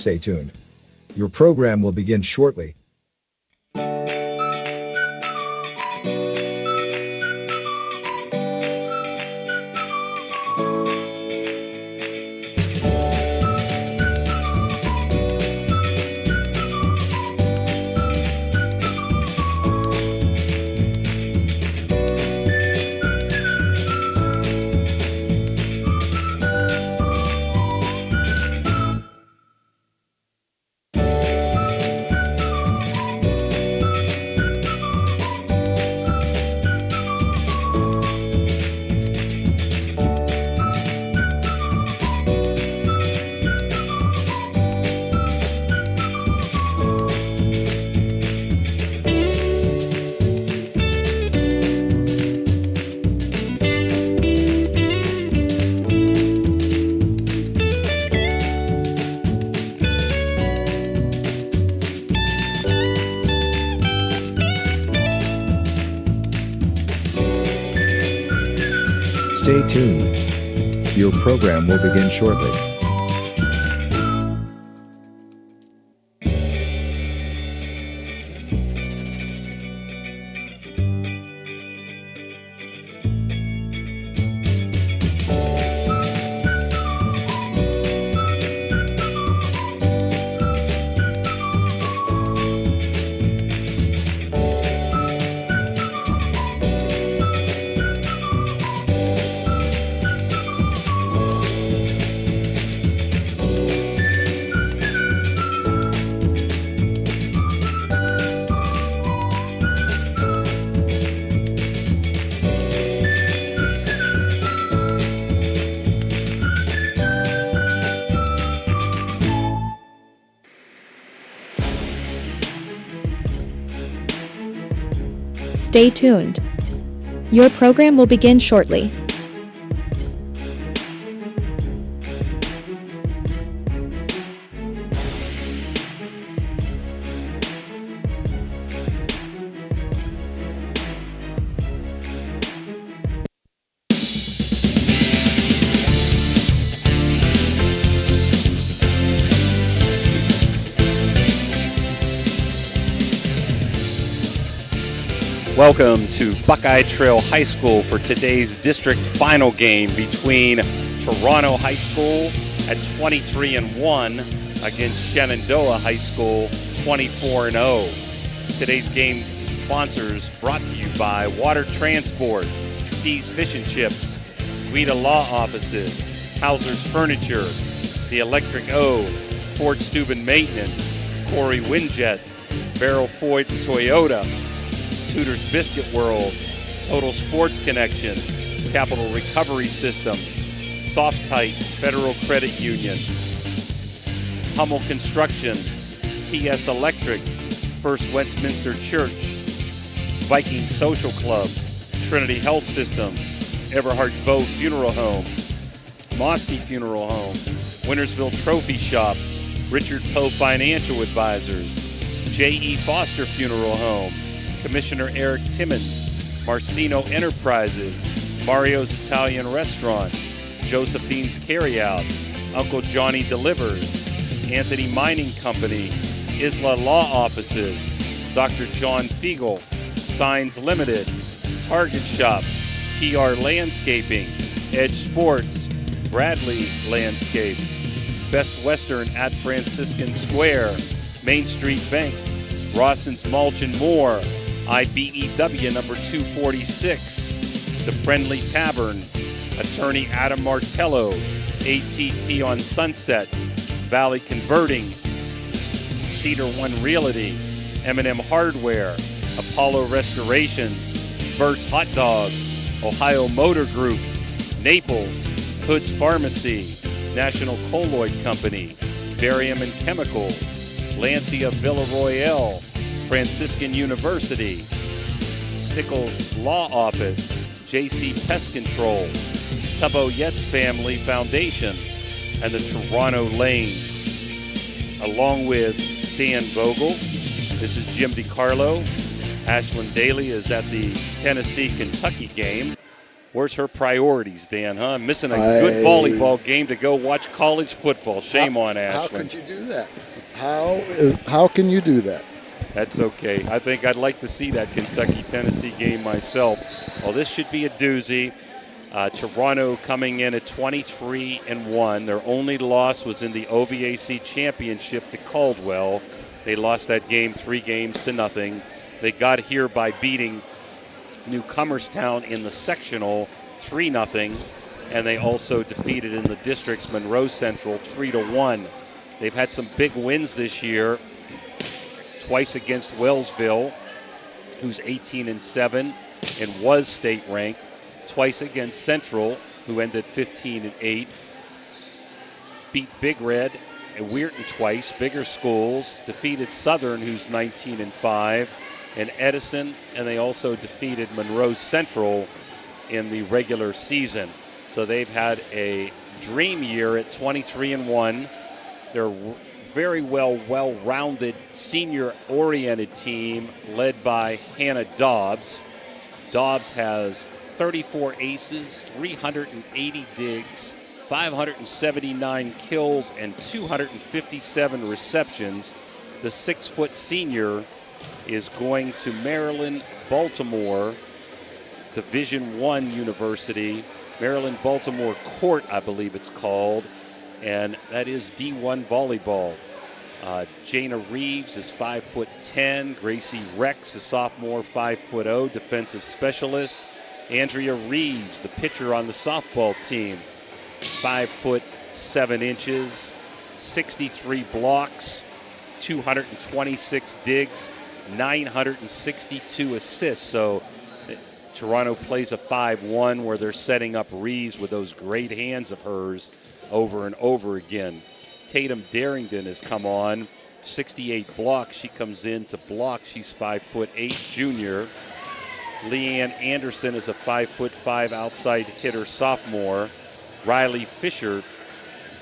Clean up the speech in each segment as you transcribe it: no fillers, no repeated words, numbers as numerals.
Stay tuned. Your program will begin shortly. Stay tuned. Your program will begin shortly. Stay tuned. Your program will begin shortly. Welcome to Buckeye Trail High School for today's district final game between Toronto High School at 23-1 against Shenandoah High School 24-0. Today's game sponsors brought to you by Water Transport, Steve's Fish and Chips, Guida Law Offices, Hauser's Furniture, The Electric O, Ford Steuben Maintenance, Corey Winjet, Barrel Ford and Toyota, Tudor's Biscuit World, Total Sports Connection, Capital Recovery Systems, Soft-Tite Federal Credit Union, Hummel Construction, TS Electric, First Westminster Church, Viking Social Club, Trinity Health Systems, Everhart Bow Funeral Home, Mosty Funeral Home, Wintersville Trophy Shop, Richard Poe Financial Advisors, J.E. Foster Funeral Home, Commissioner Eric Timmons, Marcino Enterprises, Mario's Italian Restaurant, Josephine's Carryout, Uncle Johnny Delivers, Anthony Mining Company, Isla Law Offices, Dr. John Fiegel, Signs Limited, Target Shop, PR Landscaping, Edge Sports, Bradley Landscape, Best Western at Franciscan Square, Main Street Bank, Rawson's Mulch and More, IBEW number 246, The Friendly Tavern, Attorney Adam Martello, ATT on Sunset, Valley Converting, Cedar One Realty, M&M Hardware, Apollo Restorations, Burt's Hot Dogs, Ohio Motor Group, Naples, Hood's Pharmacy, National Colloid Company, Barium and Chemicals, Lancia Villa Royale, Franciscan University, Stickles Law Office, JC Pest Control, Tubbo Yetz Family Foundation, and the Toronto Lanes. Along with Dan Vogel, this is Jim DiCarlo. Ashlyn Daly is at the Tennessee-Kentucky game. Where's her priorities, Dan, huh? Missing a good volleyball game to go watch college football. Shame on Ashley. How could you do that? How can you do that? That's okay. I think I'd like to see that Kentucky-Tennessee game myself. Well, this should be a doozy. Toronto coming in at 23-1. Their only loss was in the OVAC championship to Caldwell. They lost that game 3-0. They got here by beating Newcomerstown in the sectional 3-0, and they also defeated in the districts Monroe Central 3-1. They've had some big wins this year, twice against Wellsville, who's 18-7 and was state ranked, twice against Central, who ended 15-8, beat Big Red and Weirton twice, bigger schools, defeated Southern, who's 19-5, and Edison, and they also defeated Monroe Central in the regular season. So they've had a dream year at 23-1. They're very well-rounded, senior-oriented team led by Hannah Dobbs. Dobbs has 34 aces, 380 digs, 579 kills, and 257 receptions. The 6-foot senior is going to Maryland, Baltimore, Division I University, Maryland Baltimore Court, I believe it's called, and that is D1 volleyball. Jana Reeves is 5'10". Gracie Rex, a sophomore, 5'0", defensive specialist. Andrea Reeves, the pitcher on the softball team, 5'7", 63 blocks, 226 digs, 962 assists. So Toronto plays a 5-1 where they're setting up Reeves with those great hands of hers over and over again. Tatum Darrington has come on, 68 blocks. She comes in to block. She's 5'8", junior. Leanne Anderson is a 5'5" outside hitter, sophomore. Riley Fisher,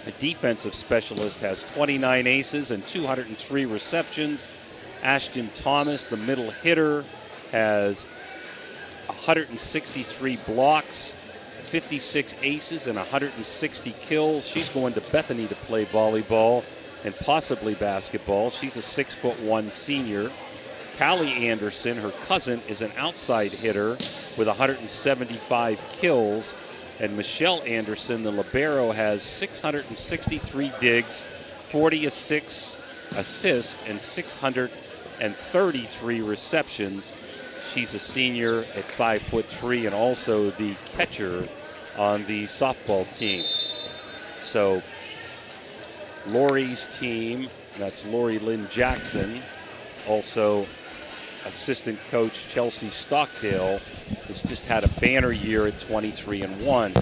a defensive specialist, has 29 aces and 203 receptions. Ashton Thomas, the middle hitter, has 163 blocks, 56 aces, and 160 kills. She's going to Bethany to play volleyball and possibly basketball. She's a 6'1" senior. Callie Anderson, her cousin, is an outside hitter with 175 kills. And Michelle Anderson, the libero, has 663 digs, 46 assists, and 633 receptions. She's a senior at 5'3" and also the catcher on the softball team. So Lori's team, that's Lori Lynn Jackson, also assistant coach Chelsea Stockdale, has just had a banner year at 23-1.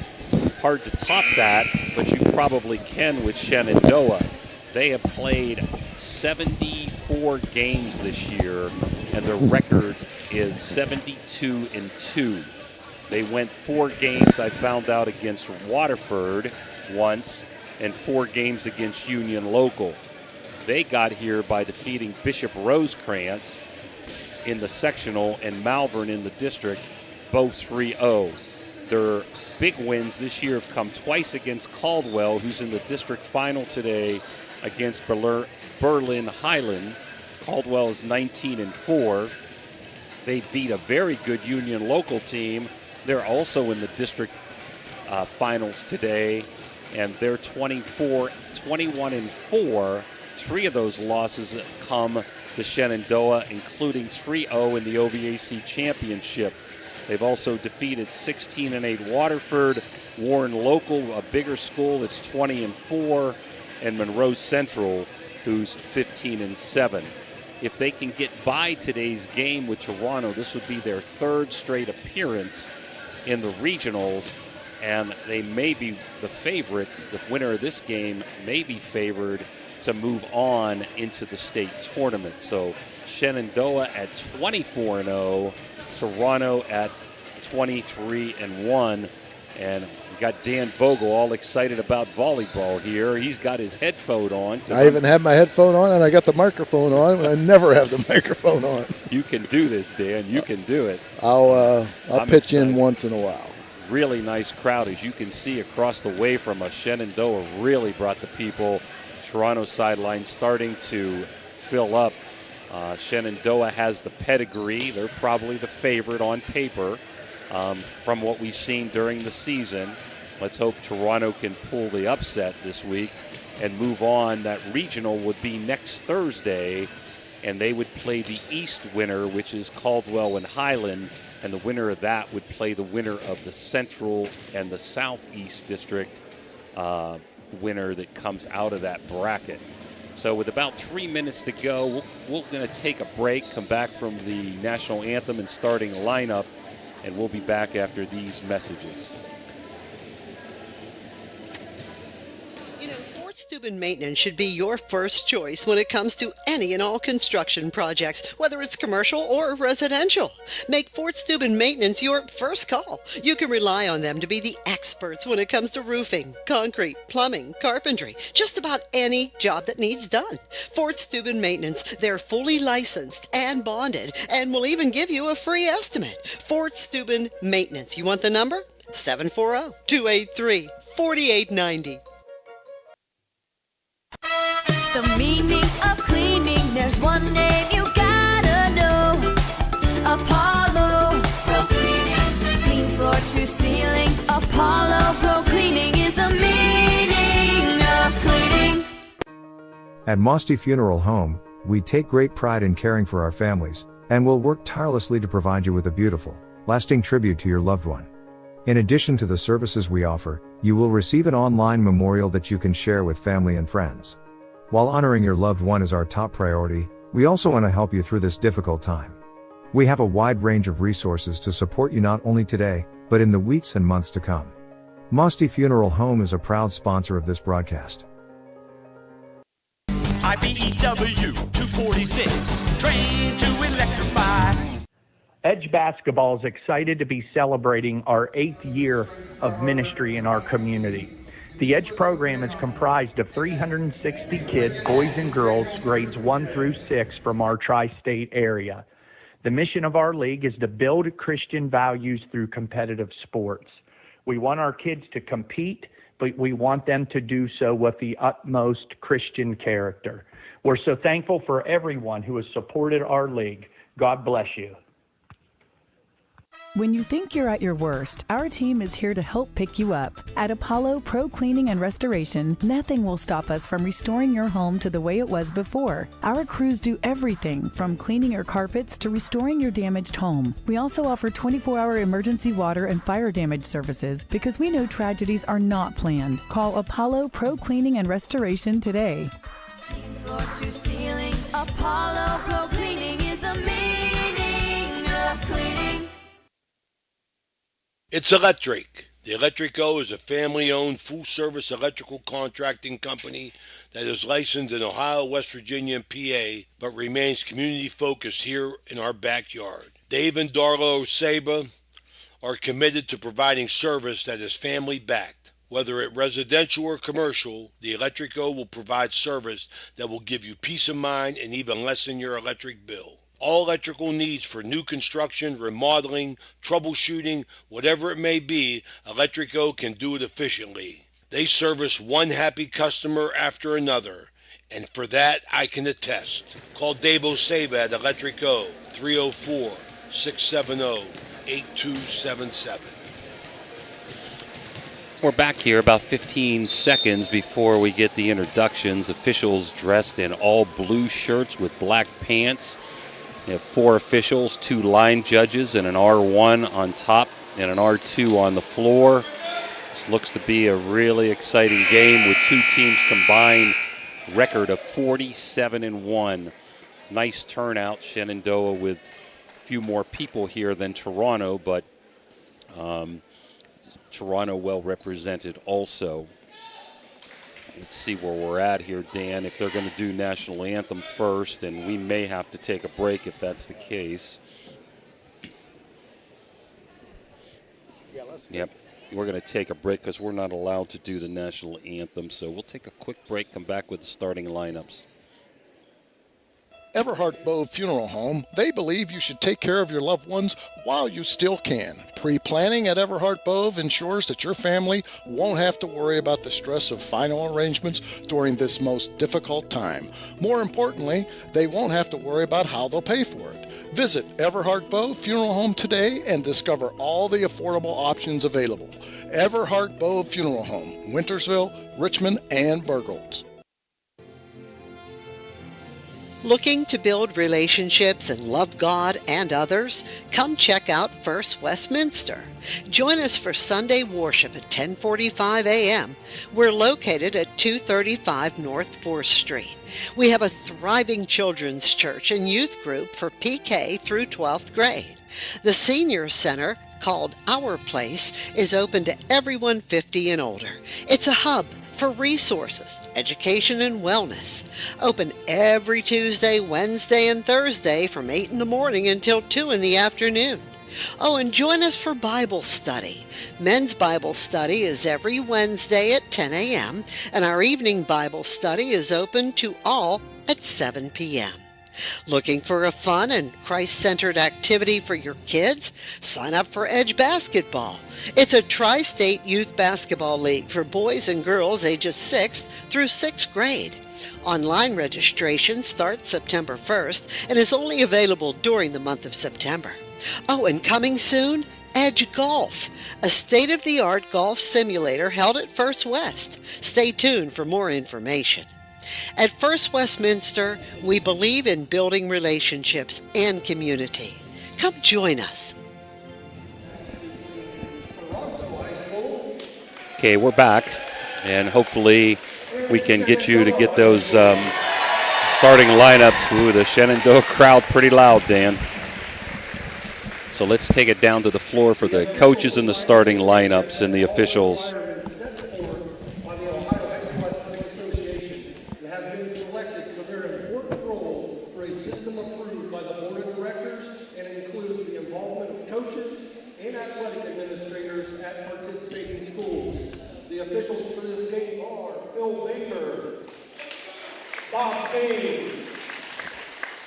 Hard to top that, but you probably can with Shenandoah. They have played 74 games this year, and their record is 72-2. They went 4 games, I found out, against Waterford once, and 4 games against Union Local. They got here by defeating Bishop Rosecrans in the sectional and Malvern in the district, both 3-0. Their big wins this year have come twice against Caldwell, who's in the district final today, against Berlin Highland. Caldwell is 19-4. They beat a very good Union Local team. They're also in the district finals today, and they're 21-4. 3 of those losses have come to Shenandoah, including 3-0 in the OVAC championship. They've also defeated 16-8 Waterford, Warren Local, a bigger school, that's 20-4, and Monroe Central, who's 15-7. If they can get by today's game with Toronto, this would be their 3rd straight appearance in the regionals, and they may be the favorites. The winner of this game may be favored to move on into the state tournament. So Shenandoah at 24-0, Toronto at 23-1, and we got Dan Vogel all excited about volleyball here. He's got his headphone on. I even have my headphone on, and I got the microphone on. I never have the microphone on. You can do this, Dan. You can do it. I'll pitch excited. in once in a while. really nice crowd, as you can see across the way from us. Shenandoah really brought the people. Toronto sideline starting to fill up. Shenandoah has the pedigree. They're probably the favorite on paper from what we've seen during the season. Let's hope Toronto can pull the upset this week and move on. That regional would be next Thursday, and they would play the East winner, which is Caldwell and Highland, and the winner of that would play the winner of the Central and the Southeast District winner that comes out of that bracket. So with about 3 minutes to go, we're going to take a break, come back from the national anthem and starting lineup, and we'll be back after these messages. Steuben Maintenance should be your first choice when it comes to any and all construction projects, whether it's commercial or residential. Make Fort Steuben Maintenance your first call. You can rely on them to be the experts when it comes to roofing, concrete, plumbing, carpentry, just about any job that needs done. Fort Steuben Maintenance, they're fully licensed and bonded and will even give you a free estimate. Fort Steuben Maintenance. You want the number? 740-283-4890. The meaning of cleaning, there's one name you gotta know. Apollo Pro Cleaning. Clean floor to ceiling. Apollo Pro Cleaning is the meaning of cleaning. At Mosty Funeral Home, we take great pride in caring for our families, and will work tirelessly to provide you with a beautiful, lasting tribute to your loved one. In addition to the services we offer, you will receive an online memorial that you can share with family and friends. While honoring your loved one is our top priority, we also want to help you through this difficult time. We have a wide range of resources to support you not only today, but in the weeks and months to come. Mosty Funeral Home is a proud sponsor of this broadcast. IBEW 246, trained to electrify. Edge Basketball is excited to be celebrating our 8th year of ministry in our community. The Edge program is comprised of 360 kids, boys and girls, grades 1 through 6 from our tri-state area. The mission of our league is to build Christian values through competitive sports. We want our kids to compete, but we want them to do so with the utmost Christian character. We're so thankful for everyone who has supported our league. God bless you. When you think you're at your worst, our team is here to help pick you up. At Apollo Pro Cleaning and Restoration, nothing will stop us from restoring your home to the way it was before. Our crews do everything from cleaning your carpets to restoring your damaged home. We also offer 24-hour emergency water and fire damage services because we know tragedies are not planned. Call Apollo Pro Cleaning and Restoration today. Floor to ceiling. Apollo Pro Cleaning is the meaning of cleaning. It's electric. The Electric O is a family-owned, full-service electrical contracting company that is licensed in Ohio, West Virginia, and PA, but remains community-focused here in our backyard. Dave and Darla Oseba are committed to providing service that is family-backed. Whether it residential or commercial, the Electric O will provide service that will give you peace of mind and even lessen your electric bill. All electrical needs for new construction, remodeling, troubleshooting, whatever it may be, Electric O can do it efficiently. They service one happy customer after another, and for that I can attest. Call Dave Oseba at Electric O, 304-670-8277. We're back here about 15 seconds before we get the introductions. Officials dressed in all blue shirts with black pants. We have 4 officials, 2 line judges, and an R1 on top and an R2 on the floor. This looks to be a really exciting game with 2 teams combined record of 47-1. Nice turnout. Shenandoah with a few more people here than Toronto, but Toronto well represented also. Let's see where we're at here, Dan, if they're going to do national anthem first, and we may have to take a break if that's the case. Yep, we're going to take a break because we're not allowed to do the national anthem, so we'll take a quick break, come back with the starting lineups. Everhart Bove Funeral Home, they believe you should take care of your loved ones while you still can. Pre-planning at Everhart Bove ensures that your family won't have to worry about the stress of final arrangements during this most difficult time. More importantly, they won't have to worry about how they'll pay for it. Visit Everhart Bove Funeral Home today and discover all the affordable options available. Everhart Bove Funeral Home, Wintersville, Richmond, and Burgolds. Looking to build relationships and love God and others? Come check out First Westminster. Join us for Sunday worship at 10:45 a.m. We're located at 235 North 4th Street. We have a thriving children's church and youth group for PK through 12th grade. The Senior Center, called Our Place, is open to everyone 50 and older. It's a hub for resources, education, and wellness. Open every Tuesday, Wednesday, and Thursday from 8 in the morning until 2 in the afternoon. Oh, and join us for Bible study. Men's Bible study is every Wednesday at 10 a.m., and our evening Bible study is open to all at 7 p.m. Looking for a fun and Christ-centered activity for your kids? Sign up for Edge Basketball. It's a tri-state youth basketball league for boys and girls ages 6th through 6th grade. Online registration starts September 1st and is only available during the month of September. Oh, and coming soon, Edge Golf, a state-of-the-art golf simulator held at First West. Stay tuned for more information. At First Westminster, we believe in building relationships and community. Come join us. Okay, we're back, and hopefully we can get you to get those starting lineups. Ooh, the Shenandoah crowd pretty loud, Dan. So let's take it down to the floor for the coaches and the starting lineups and the officials. Bob Payne,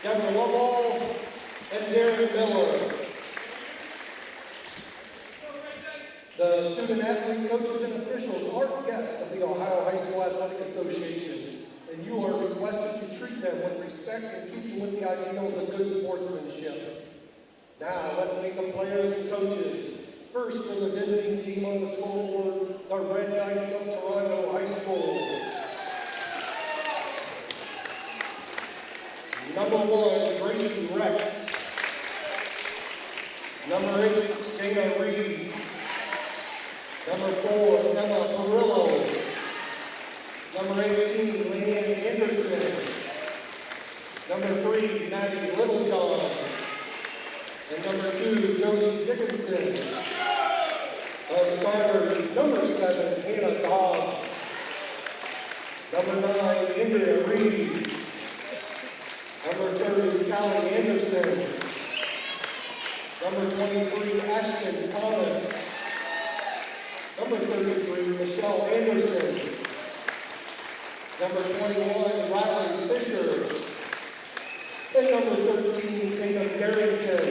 Deborah Lovell, and Darren Miller. The student athlete coaches and officials are guests of the Ohio High School Athletic Association, and you are requested to treat them with respect and keeping with the ideals of good sportsmanship. Now, let's meet the players and coaches. First, for the visiting team on the scoreboard, the Red Knights of Toronto High School. Number 1, Gracie Rex. Number 8, Jada Reed. Number 4, Emma Perillo. Number 18, Leanne Anderson. Number 3, Maddie Littlejohn. And number 2, Josie Dickinson. The starters, number 7, Hannah Dobbs. Number 9, Andrea Reed. Number 30, Callie Anderson. Number 23, Ashton Thomas. Number 33, Michelle Anderson. Number 21, Riley Fisher. And number 13, Tatum Darrington.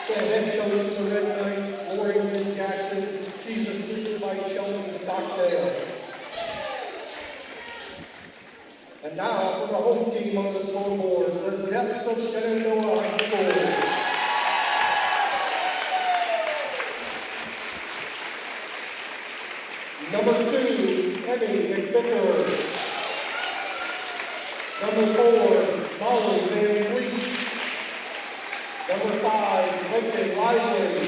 The head coach of the Red Knights, Lori Jackson. She's assisted by Chelsea Stockdale. And now for the home team on the scoreboard, the Zeps of Shenandoah High School. Number 2, Emmy McVicker. Number 4, Molly Van Fleet. Number 5, Lincoln Lively.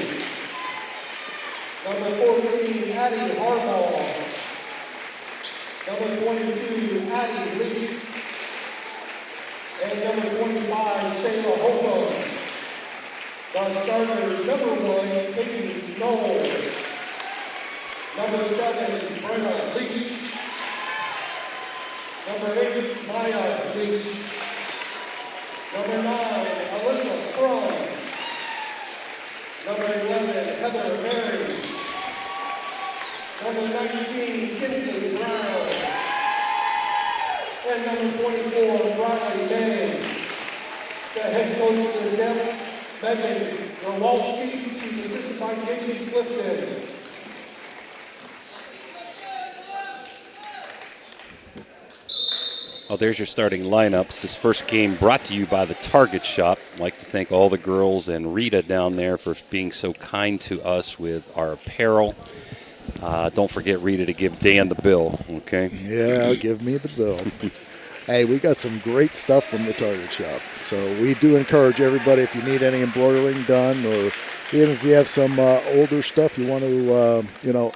Number 14, Addie Harbaugh. Number 22, Addie Lee. And number 25, Shayla Holcomb. The starters, number 1, Katie Snow. Number 7, Brenna Leach. Number 8, Maya Leach. Number 9, Alyssa Crum. Number 11, Heather Mary. Number 19, Kinsley Brown. And number 24, Riley May. The head coach for the Devils, Megan Rowalski. She's assisted by Jason Clifton. Well, there's your starting lineups. This first game brought to you by the Target Shop. I'd like to thank all the girls and Rita down there for being so kind to us with our apparel. Don't forget, Rita, to give Dan the bill, okay? Yeah, give me the bill. Hey, we got some great stuff from the Target Shop. So we do encourage everybody, if you need any embroidering done, or even if you have some older stuff you want to,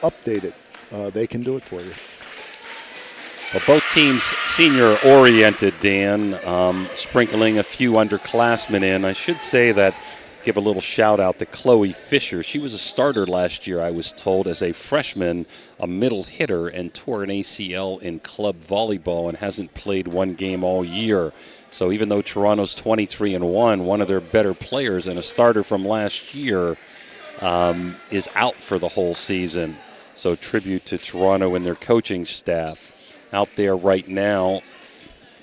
update it, they can do it for you. Well, both teams senior-oriented, Dan, sprinkling a few underclassmen in. I should say that, give a little shout-out to Chloe Fisher. She was a starter last year, I was told, as a freshman, a middle hitter, and tore an ACL in club volleyball and hasn't played one game all year. So even though Toronto's 23-1, one of their better players and a starter from last year is out for the whole season. So tribute to Toronto and their coaching staff. Out there right now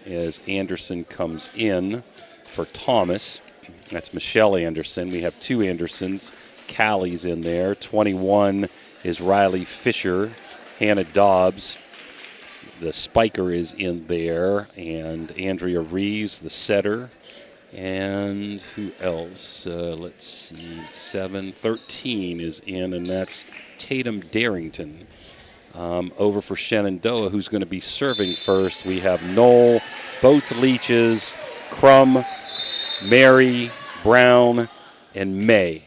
as Anderson comes in for Thomas. That's Michelle Anderson. We have two Andersons. Callie's in there. 21 is Riley Fisher. Hannah Dobbs, the spiker, is in there. And Andrea Reeves, the setter. And who else? Let's see. 13 is in, and that's Tatum Darrington. Over for Shenandoah, who's going to be serving first. We have Knoll, both Leaches, Crum, Mary, Brown, and May.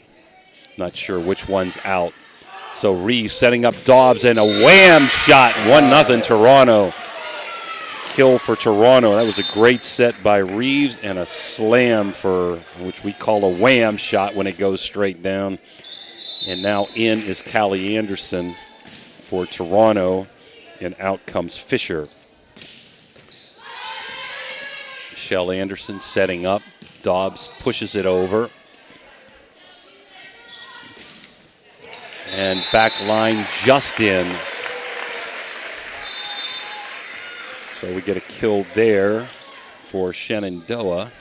Not sure which one's out. So Reeves setting up Dobbs, and a wham shot. 1-0 Toronto. Kill for Toronto. That was a great set by Reeves, and a slam for, which we call a wham shot when it goes straight down. And now in is Callie Anderson for Toronto, and out comes Fisher. Michelle Anderson setting up. Dobbs pushes it over. And back line just in. So we get a kill there for Shenandoah.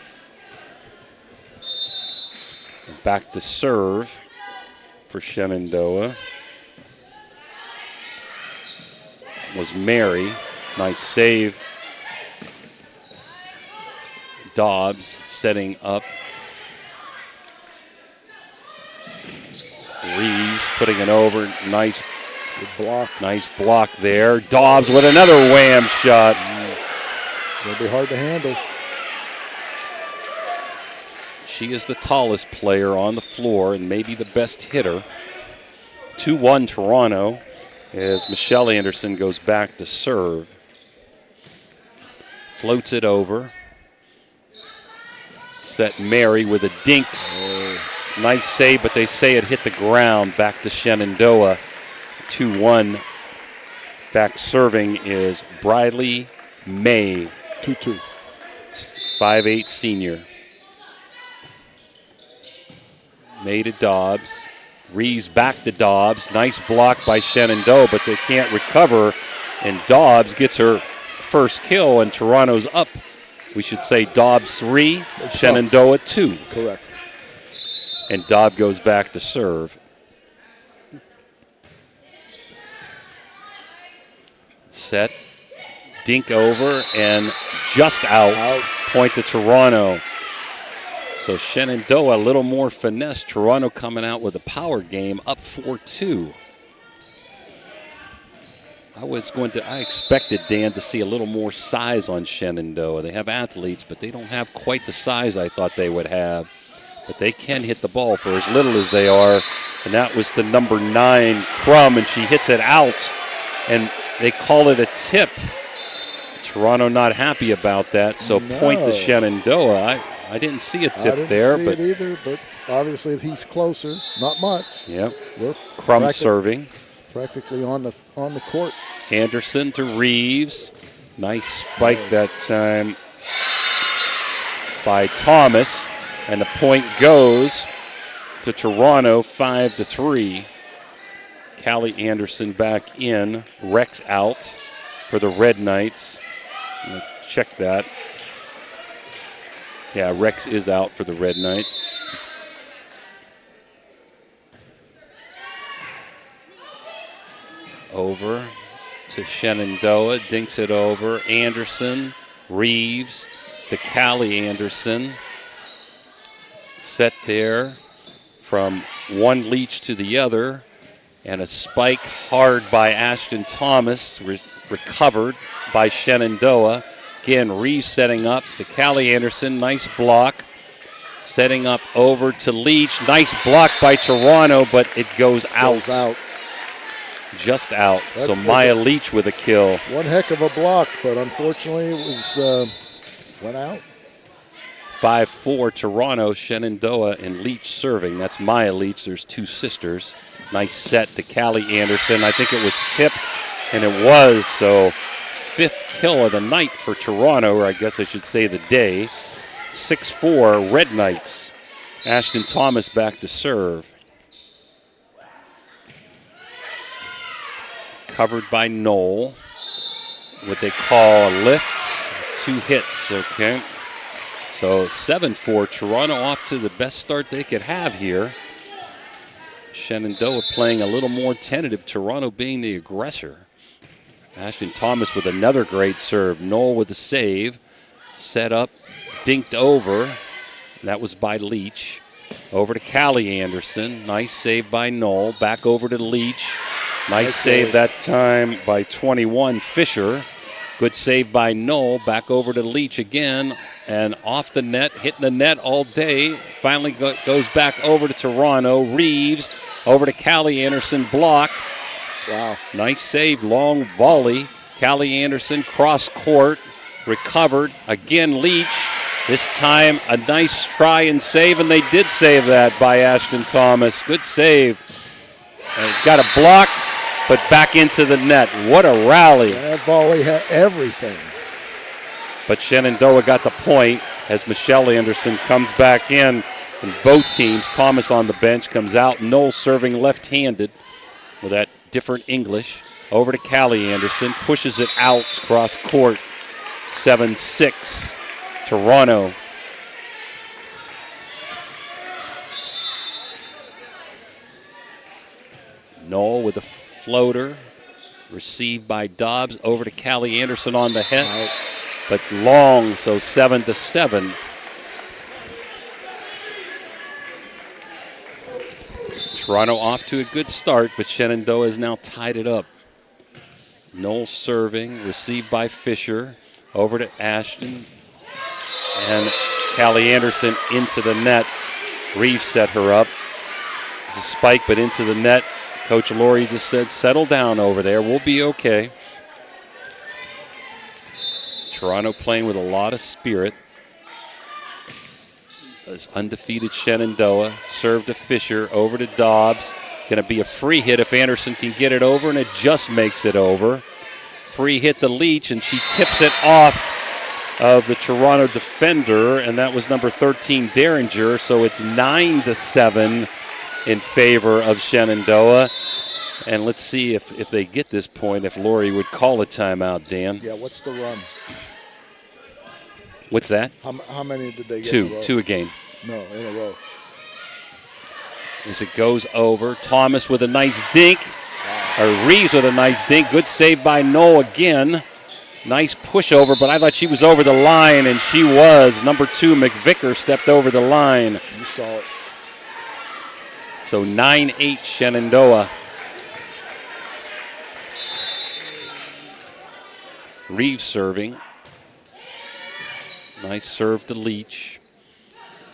Back to serve for Shenandoah was Mary. Nice save. Dobbs setting up. Reeves putting it over. Nice block. Nice block there. Dobbs with another wham shot. It'll be hard to handle. She is the tallest player on the floor and maybe the best hitter. 2-1 Toronto as Michelle Anderson goes back to serve. Floats it over. Set Mary with a dink. Nice save, but they say it hit the ground. Back to Shenandoah. 2-1. Back serving is Briley May. 2-2. 5'8" senior. May to Dobbs. Reeves back to Dobbs. Nice block by Shenandoah, but they can't recover. And Dobbs gets her first kill, and Toronto's up. We should say Dobbs 3, Shenandoah 2. Correct. And Dobb goes back to serve. Set. Dink over and just out. Point to Toronto. So Shenandoah a little more finesse. Toronto coming out with a power game, up 4-2. I expected, Dan, to see a little more size on Shenandoah. They have athletes, but they don't have quite the size I thought they would have. But they can hit the ball for as little as they are. And that was to number 9, Crum, and she hits it out. And they call it a tip. Toronto not happy about that, so point to Shenandoah. I didn't see a tip there, but it either, but obviously he's closer. Not much. Yep. Crum serving. Practically on the court. Anderson to Reeves. Nice spike that time by Thomas, and the point goes to Toronto, 5-3. Callie Anderson back in. Rex out for the Red Knights. check that. Yeah, Rex is out for the Red Knights. Over to Shenandoah, dinks it over. Anderson, Reeves, to Callie Anderson. Set there from one Leach to the other. And a spike hard by Ashton Thomas, recovered by Shenandoah. Again, Reeves setting up to Callie Anderson, nice block. Setting up over to Leach, nice block by Toronto, but it goes out. Just out. So Maya Leach with a kill. One heck of a block, but unfortunately it was went out. 5-4 Toronto, Shenandoah, and Leach serving. That's Maya Leach. There's two sisters. Nice set to Callie Anderson. I think it was tipped, and it was. So 5th kill of the night for Toronto, or I guess I should say the day. 6-4 Red Knights. Ashton Thomas back to serve. Covered by Knoll. What they call a lift. 2 hits, okay. So 7-4, Toronto off to the best start they could have here. Shenandoah playing a little more tentative, Toronto being the aggressor. Ashton Thomas with another great serve. Knoll with the save. Set up, dinked over. That was by Leach. Over to Callie Anderson. Nice save by Knoll. Back over to Leach. Nice save that time by 21, Fisher. Good save by Knoll. Back over to Leach again. And off the net, hitting the net all day. Finally goes back over to Toronto. Reeves over to Callie Anderson. Block. Wow. Nice save, long volley. Callie Anderson cross court. Recovered. Again, Leach. This time a nice try and save, and they did save that by Ashton Thomas. Good save. And got a block, but back into the net. What a rally. That volley had everything. But Shenandoah got the point as Michelle Anderson comes back in. And both teams, Thomas on the bench, comes out. Knoll serving left-handed with that different English. Over to Callie Anderson, pushes it out cross court. 7-6, Toronto. Knoll with a floater. Received by Dobbs. Over to Callie Anderson on the head. But long, so 7-7. Toronto off to a good start, but Shenandoah has now tied it up. Knoll serving, received by Fisher. Over to Ashton. And Callie Anderson into the net. Reeves set her up. It's a spike, but into the net. Coach Laurie just said, settle down over there. We'll be okay. Toronto playing with a lot of spirit. This undefeated Shenandoah. Serve to Fisher. Over to Dobbs. Going to be a free hit if Anderson can get it over, and it just makes it over. Free hit to Leach, and she tips it off of the Toronto defender, and that was number 13, Derringer. So it's 9-7 in favor of Shenandoah. And let's see if they get this point, if Laurie would call a timeout, Dan. Yeah, what's the run? What's that? How many did they get? Two a game. No, in a row. As it goes over, Thomas with a nice dink. Or Reeves with a nice dink. Good save by Knoll again. Nice pushover, but I thought she was over the line, and she was. Number 2, McVicker, stepped over the line. You saw it. So 9-8 Shenandoah. Reeves serving. Nice serve to Leach.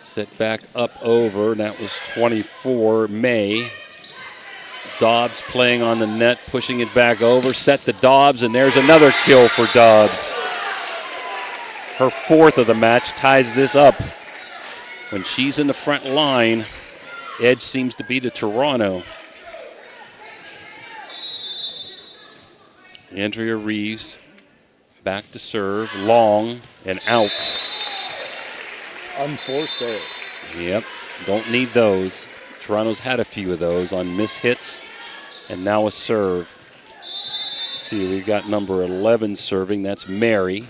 Set back up over, and that was 24, May. Dobbs playing on the net, pushing it back over. Set to Dobbs, and there's another kill for Dobbs. Her 4th of the match ties this up. When she's in the front line, edge seems to be to Toronto. Andrea Reeves back to serve, long and out. Unforced error. Yep, don't need those. Toronto's had a few of those on miss hits, and now a serve. Let's see, we've got number 11 serving. That's Mary.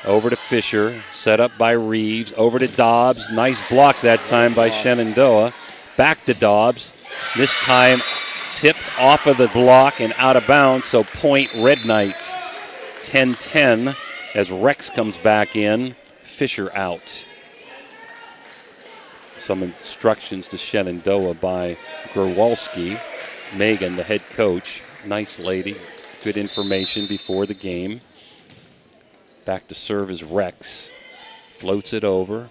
Over to Fisher, set up by Reeves. Over to Dobbs. Nice block that time by Shenandoah. Back to Dobbs. This time tipped off of the block and out of bounds, so point Red Knights. 10-10 as Rex comes back in. Fisher out. Some instructions to Shenandoah by Growalski. Megan, the head coach. Nice lady. Good information before the game. Back to serve is Rex. Floats it over.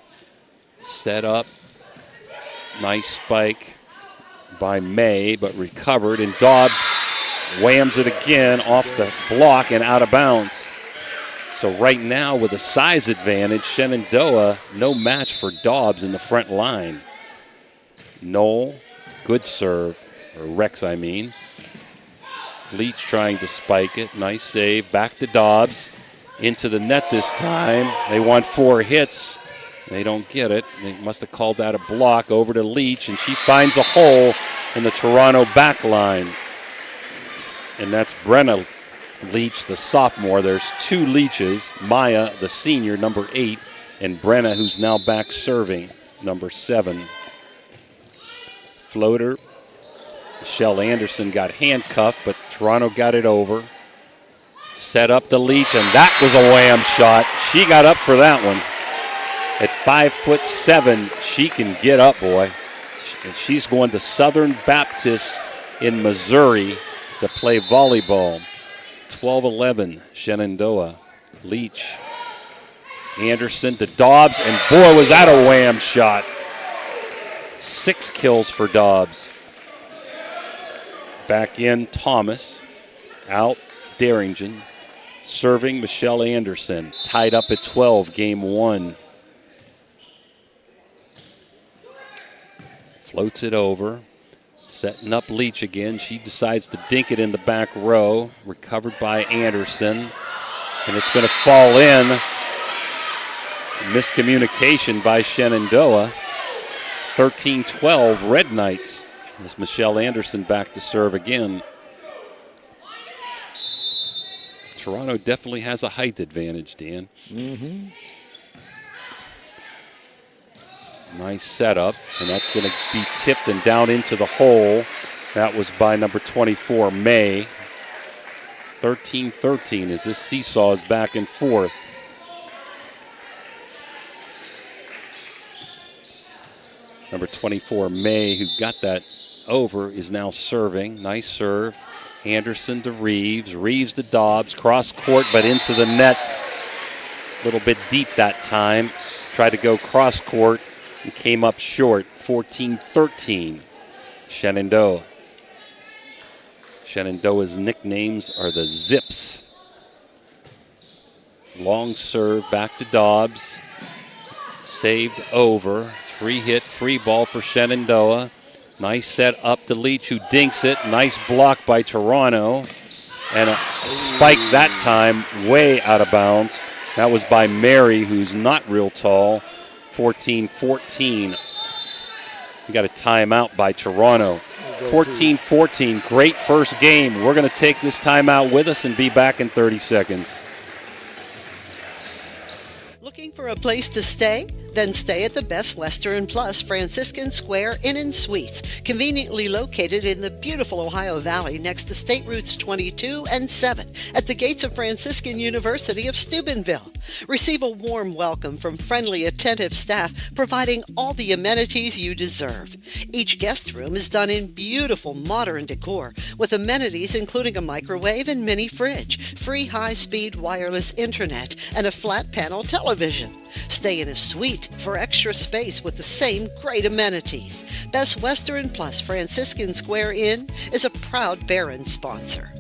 Set up. Nice spike by May, but recovered. And Dobbs whams it again off the block and out of bounds. So right now with a size advantage, Shenandoah no match for Dobbs in the front line. Knoll, good serve. Or Rex, I mean. Leach trying to spike it. Nice save. Back to Dobbs. Into the net this time. They want 4 hits. They don't get it. They must have called that a block. Over to Leach, and she finds a hole in the Toronto back line. And that's Brenna Leach, the sophomore. There's 2 Leaches. Maya, the senior, number 8, and Brenna, who's now back serving, number 7. Floater. Michelle Anderson got handcuffed, but Toronto got it over. Set up the Leach, and that was a wham shot. She got up for that one. At 5'7", she can get up, boy. And she's going to Southern Baptist in Missouri to play volleyball. 12-11, Shenandoah. Leach. Anderson to Dobbs, and boy, was that a wham shot. 6 kills for Dobbs. Back in Thomas. Out Darrington. Serving Michelle Anderson. Tied up at 12, game 1. Floats it over. Setting up Leach again. She decides to dink it in the back row. Recovered by Anderson. And it's going to fall in. Miscommunication by Shenandoah. 13-12, Red Knights. As Michelle Anderson back to serve again. Toronto definitely has a height advantage, Dan. Mm-hmm. Nice setup, and that's going to be tipped and down into the hole. That was by number 24, May. 13-13 as this seesaw is back and forth. Number 24, May, who got that over, is now serving. Nice serve. Anderson to Reeves. Reeves to Dobbs. Cross court, but into the net. A little bit deep that time. Tried to go cross court and came up short. 14-13. Shenandoah. Shenandoah's nicknames are the Zips. Long serve back to Dobbs. Saved over. 3-hit free ball for Shenandoah. Nice set up to Leach, who dinks it. Nice block by Toronto. And a spike that time way out of bounds. That was by Mary, who's not real tall. 14-14. We got a timeout by Toronto. 14-14, great first game. We're going to take this timeout with us and be back in 30 seconds. Looking for a place to stay? Then stay at the Best Western Plus Franciscan Square Inn & Suites, conveniently located in the beautiful Ohio Valley next to State Routes 22 and 7 at the gates of Franciscan University of Steubenville. Receive a warm welcome from friendly, attentive staff, providing all the amenities you deserve. Each guest room is done in beautiful modern decor, with amenities including a microwave and mini fridge, free high-speed wireless internet, and a flat-panel television. Stay in a suite for extra space with the same great amenities. Best Western Plus Franciscan Square Inn is a proud Barron sponsor.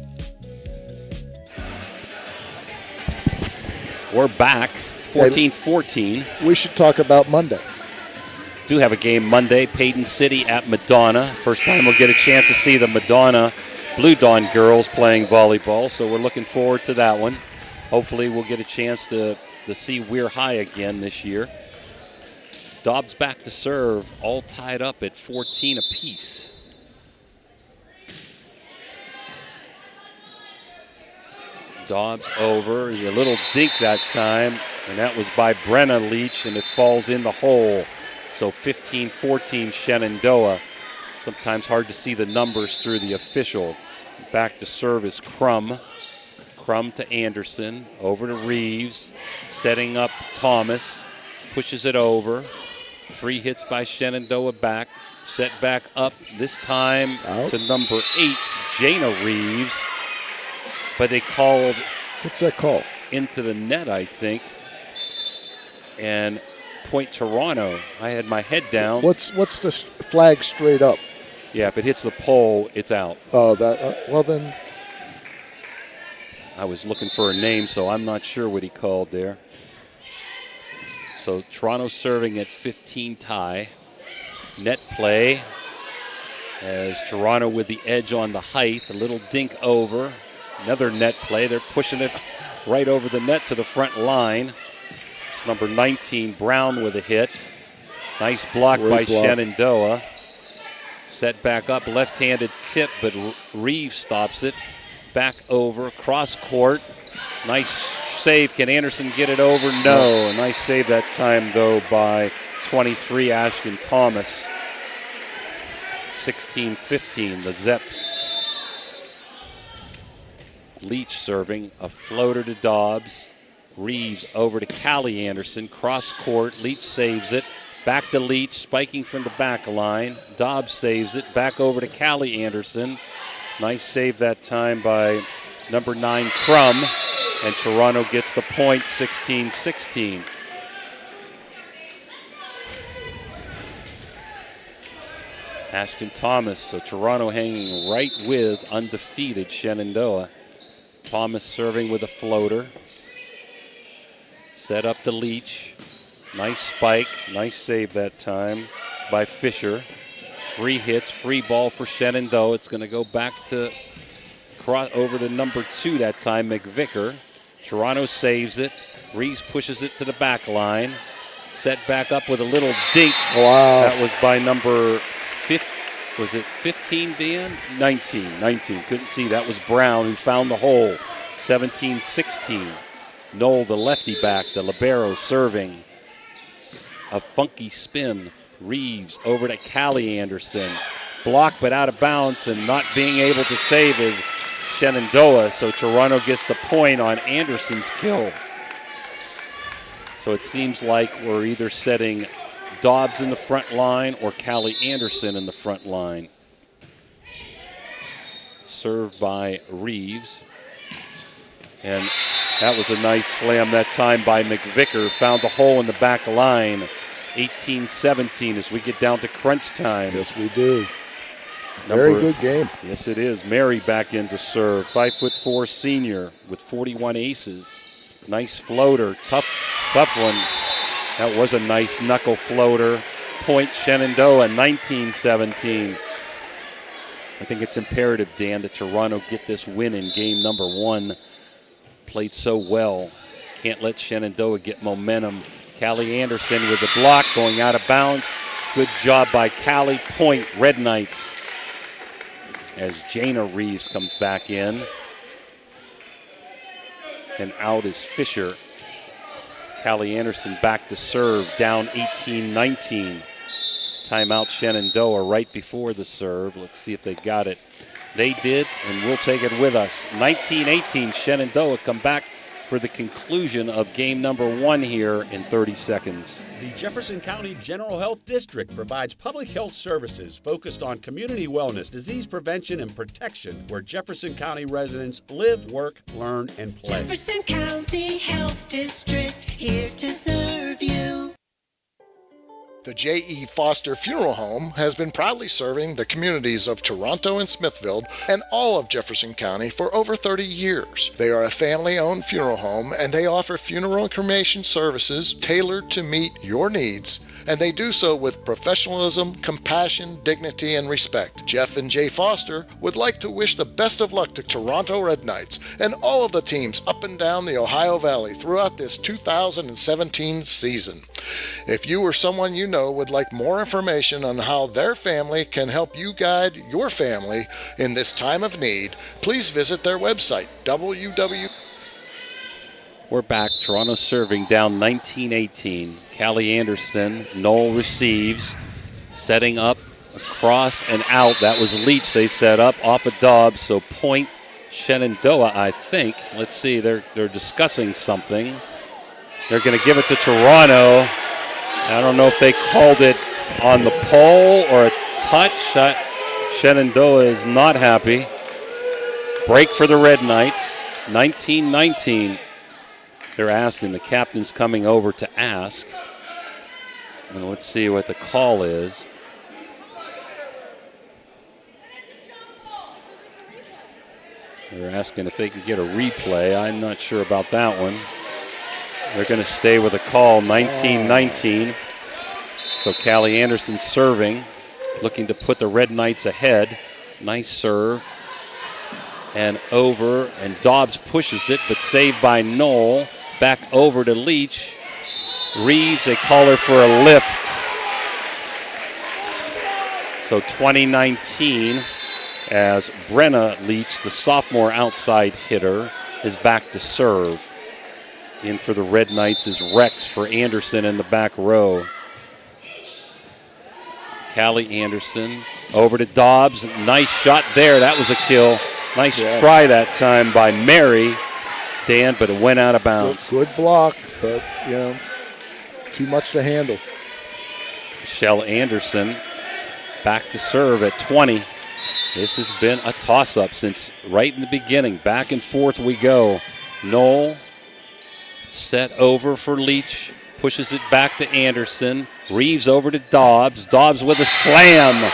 We're back, 14-14. We should talk about Monday. Do have a game Monday, Payton City at Madonna. First time we'll get a chance to see the Madonna Blue Dawn girls playing volleyball, so we're looking forward to that one. Hopefully we'll get a chance to see Weir High again this year. Dobbs back to serve, all tied up at 14 apiece. Dobbs over, a little dink that time. And that was by Brenna Leach, and it falls in the hole. So 15-14 Shenandoah. Sometimes hard to see the numbers through the official. Back to serve is Crum. Crum to Anderson, over to Reeves, setting up Thomas, pushes it over. 3 hits by Shenandoah back, set back up, this time to number 8, Jana Reeves. But they called... What's that call? Into the net, I think. And point Toronto. I had my head down. What's the flag straight up? Yeah, if it hits the pole, it's out. Oh, that. Well, then. I was looking for a name, so I'm not sure what he called there. So Toronto serving at 15 tie. Net play as Toronto with the edge on the height. A little dink over. Another net play. They're pushing it right over the net to the front line. It's number 19, Brown with a hit. Nice block by Shenandoah. Set back up, left-handed tip, but Reeves stops it. Back over, cross court. Nice save. Can Anderson get it over? No. A nice save that time, though, by 23, Ashton Thomas. 16-15, the Zeps. Leach serving, a floater to Dobbs. Reeves over to Callie Anderson, cross court. Leach saves it. Back to Leach, spiking from the back line. Dobbs saves it. Back over to Callie Anderson. Nice save that time by number 9, Crum. And Toronto gets the point, 16-16. Ashton Thomas, so Toronto hanging right with undefeated Shenandoah. Thomas serving with a floater. Set up to Leach. Nice spike, nice save that time by Fisher. 3 hits, free ball for Shenandoah. It's going to go back to over to number 2 that time, McVicker. Toronto saves it. Reeves pushes it to the back line. Set back up with a little dink. Wow. That was by number 15. Was it 15, Dan? 19. Couldn't see. That was Brown who found the hole. 17-16. Knoll, the lefty back, the libero serving. A funky spin. Reeves over to Callie Anderson. Blocked but out of bounds and not being able to save it. Shenandoah, so Toronto gets the point on Anderson's kill. So it seems like we're either setting Dobbs in the front line or Callie Anderson in the front line. Served by Reeves. And that was a nice slam that time by McVicker. Found the hole in the back line. 18-17 as we get down to crunch time. Yes, we do. Very good game. Yes, it is. Mary back in to serve. 5'4" senior with 41 aces. Nice floater. Tough one. That was a nice knuckle floater. Point Shenandoah, 19-17. I think it's imperative, Dan, that Toronto get this win in game number 1. Played so well. Can't let Shenandoah get momentum. Callie Anderson with the block going out of bounds. Good job by Callie. Point, Red Knights. As Jana Reeves comes back in. And out is Fisher. Callie Anderson back to serve, down 18-19. Timeout Shenandoah right before the serve. Let's see if they got it. They did, and we'll take it with us. 19-18, Shenandoah come back for the conclusion of game number 1 here in 30 seconds. The Jefferson County General Health District provides public health services focused on community wellness, disease prevention, and protection where Jefferson County residents live, work, learn, and play. Jefferson County Health District, here to serve you. The J.E. Foster Funeral Home has been proudly serving the communities of Toronto and Smithfield and all of Jefferson County for over 30 years. They are a family-owned funeral home, and they offer funeral and cremation services tailored to meet your needs, and they do so with professionalism, compassion, dignity, and respect. Jeff and Jay Foster would like to wish the best of luck to Toronto Red Knights and all of the teams up and down the Ohio Valley throughout this 2017 season. If you or someone you know would like more information on how their family can help you guide your family in this time of need, please visit their website, We're back. Toronto serving down 19-18. Callie Anderson, Knoll receives, setting up across and out. That was Leach they set up off of Dobbs, so point Shenandoah, I think. Let's see, they're discussing something. They're going to give it to Toronto. I don't know if they called it on the pole or a touch. Shenandoah is not happy. Break for the Red Knights, 19-19. They're asking, the captain's coming over to ask. And let's see what the call is. They're asking if they can get a replay. I'm not sure about that one. They're going to stay with a call, 19-19. So Callie Anderson serving, looking to put the Red Knights ahead. Nice serve. And over, and Dobbs pushes it, but saved by Knoll. Back over to Leach. Reeves, they call her for a lift. So 2019, as Brenna Leach, the sophomore outside hitter, is back to serve. In for the Red Knights is Rex for Anderson in the back row. Callie Anderson over to Dobbs. Nice shot there. That was a kill. Nice try that time by Mary, Dan, but it went out of bounds. Good block, but, too much to handle. Michelle Anderson back to serve at 20. This has been a toss-up since right in the beginning. Back and forth we go. Knoll set over for Leach. Pushes it back to Anderson. Reeves over to Dobbs. Dobbs with a slam.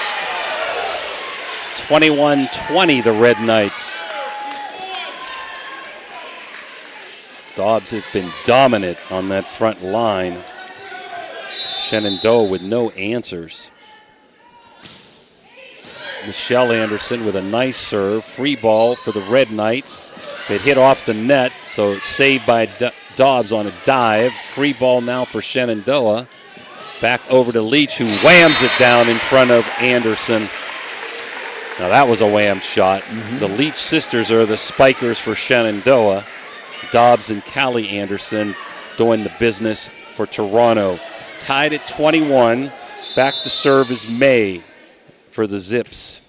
21-20, the Red Knights. Dobbs has been dominant on that front line. Shenandoah with no answers. Michelle Anderson with a nice serve. Free ball for the Red Knights. It hit off the net, so it's saved by Dobbs on a dive. Free ball now for Shenandoah. Back over to Leach, who whams it down in front of Anderson. Now that was a wham shot. The Leach sisters are the spikers for Shenandoah. Dobbs and Callie Anderson doing the business for Toronto. Tied at 21. Back to serve is May for the Zips.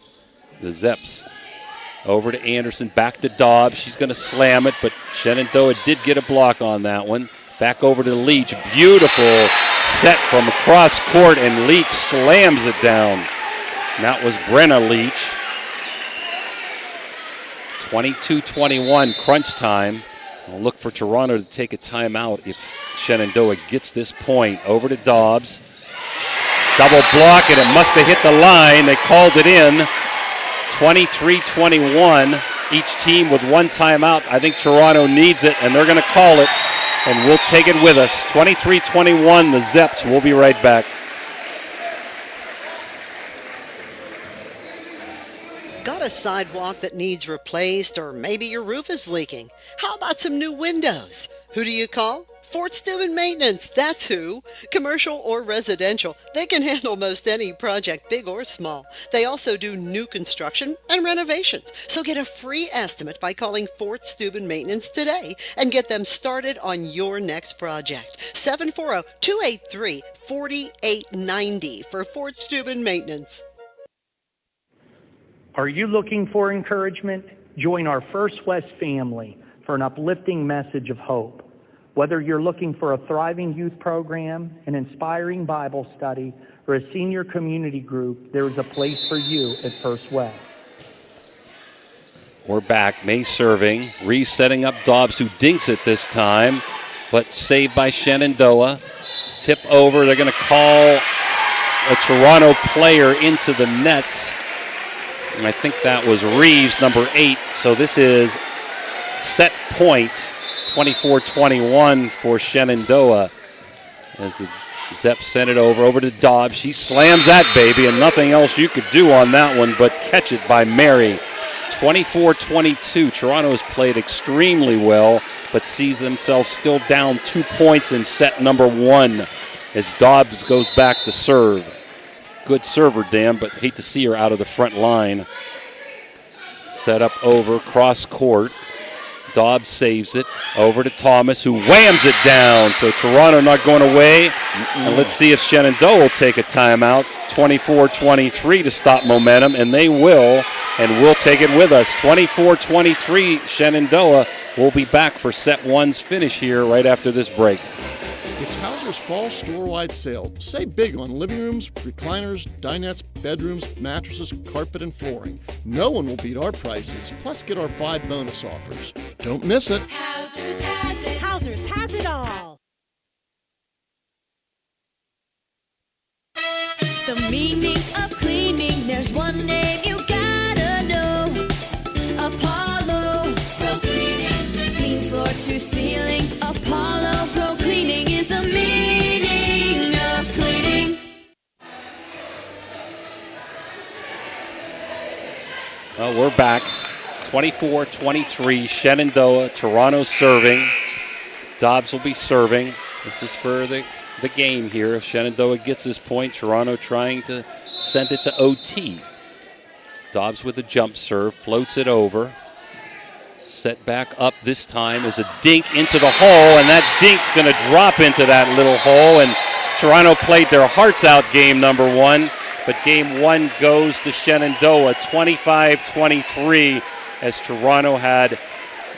The Zeps. Over to Anderson, back to Dobbs. She's going to slam it, but Shenandoah did get a block on that one. Back over to Leach. Beautiful set from across court, and Leach slams it down. And that was Brenna Leach. 22-21, crunch time. We'll look for Toronto to take a timeout if Shenandoah gets this point. Over to Dobbs. Double block, and it must have hit the line. They called it in. 23-21. Each team with one timeout. I think Toronto needs it, and they're going to call it, and we'll take it with us. 23-21, the Zeps. We'll be right back. Got a sidewalk that needs replaced, or maybe your roof is leaking? How about some new windows? Who do you call? Fort Steuben Maintenance, that's who. Commercial or residential, they can handle most any project, big or small. They also do new construction and renovations. So get a free estimate by calling Fort Steuben Maintenance today and get them started on your next project. 740-283-4890 for Fort Steuben Maintenance. Are you looking for encouragement? Join our First West family for an uplifting message of hope. Whether you're looking for a thriving youth program, an inspiring Bible study, or a senior community group, there is a place for you at First West. We're back. May serving. Reeves setting up Dobbs, who dinks it this time, but saved by Shenandoah. Tip over. They're going to call a Toronto player into the net. And I think that was Reeves, number 8. So this is set point, 24-21 for Shenandoah. As the Zeps sent it over to Dobbs. She slams that baby, and nothing else you could do on that one but catch it by Mary. 24-22. Toronto has played extremely well, but sees themselves still down 2 points in set number 1 as Dobbs goes back to serve. Good server, Dan, but hate to see her out of the front line. Set up over, cross court. Dobbs saves it over to Thomas, who whams it down. So Toronto not going away. And let's see if Shenandoah will take a timeout. 24-23 to stop momentum, and they will, and we'll take it with us. 24-23, Shenandoah. We'll be back for set one's finish here right after this break. It's Hauser's fall store-wide sale. Save big on living rooms, recliners, dinettes, bedrooms, mattresses, carpet, and flooring. No one will beat our prices. Plus, get our 5 bonus offers. Don't miss it. Hauser's has it. Hauser's has it all. The meaning of cleaning, there's one name you gotta know. Apollo Pro Cleaning. Clean floor to ceiling. Apollo Pro Cleaning is the meaning of cleaning. Well, we're back. 24-23, Shenandoah. Toronto serving. Dobbs will be serving. This is for the game here. If Shenandoah gets this point, Toronto trying to send it to OT. Dobbs with a jump serve, floats it over. Set back up this time is a dink into the hole, and that dink's going to drop into that little hole. And Toronto played their hearts out game number one, but game one goes to Shenandoah, 25-23, as Toronto had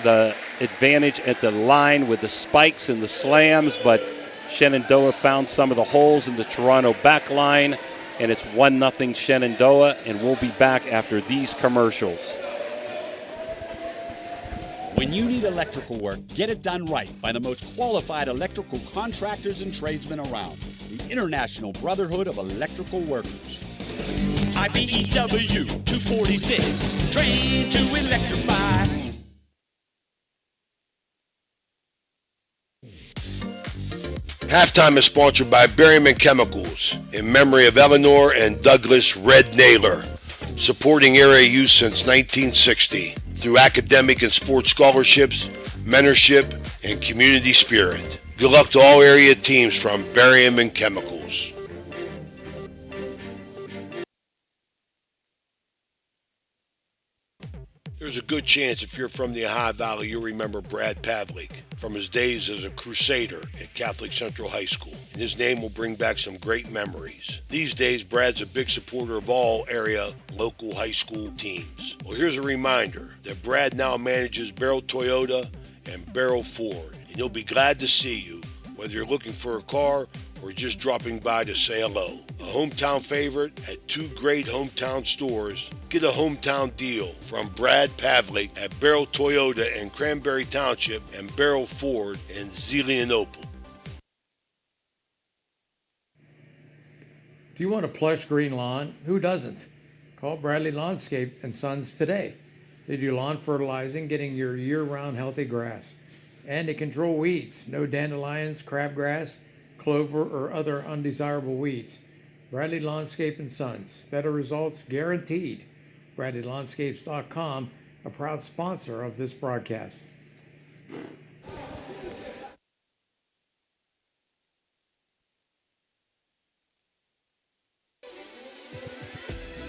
the advantage at the line with the spikes and the slams, but Shenandoah found some of the holes in the Toronto back line, and it's 1-0 Shenandoah, and we'll be back after these commercials. When you need electrical work, get it done right by the most qualified electrical contractors and tradesmen around. The International Brotherhood of Electrical Workers. IBEW 246, trained to electrify. Halftime is sponsored by Berryman Chemicals in memory of Eleanor and Douglas Red Naylor, supporting area youth since 1960 through academic and sports scholarships, mentorship, and community spirit. Good luck to all area teams from Berryman Chemicals. There's a good chance if you're from the Ohio Valley, you'll remember Brad Pavlik from his days as a crusader at Catholic Central High School. And his name will bring back some great memories. These days, Brad's a big supporter of all area local high school teams. Well, here's a reminder that Brad now manages Barrel Toyota and Barrel Ford. And he'll be glad to see you, whether you're looking for a car or just dropping by to say hello. A hometown favorite at 2 great hometown stores. Get a hometown deal from Brad Pavlik at Barrel Toyota in Cranberry Township and Barrel Ford in Zelienople. Do you want a plush green lawn? Who doesn't? Call Bradley Lawnscape and Sons today. They do lawn fertilizing, getting your year-round healthy grass. And they control weeds. No dandelions, crabgrass, clover, or other undesirable weeds. Bradley Lawnscape and Sons. Better results guaranteed. BradleyLawnscapes.com, a proud sponsor of this broadcast.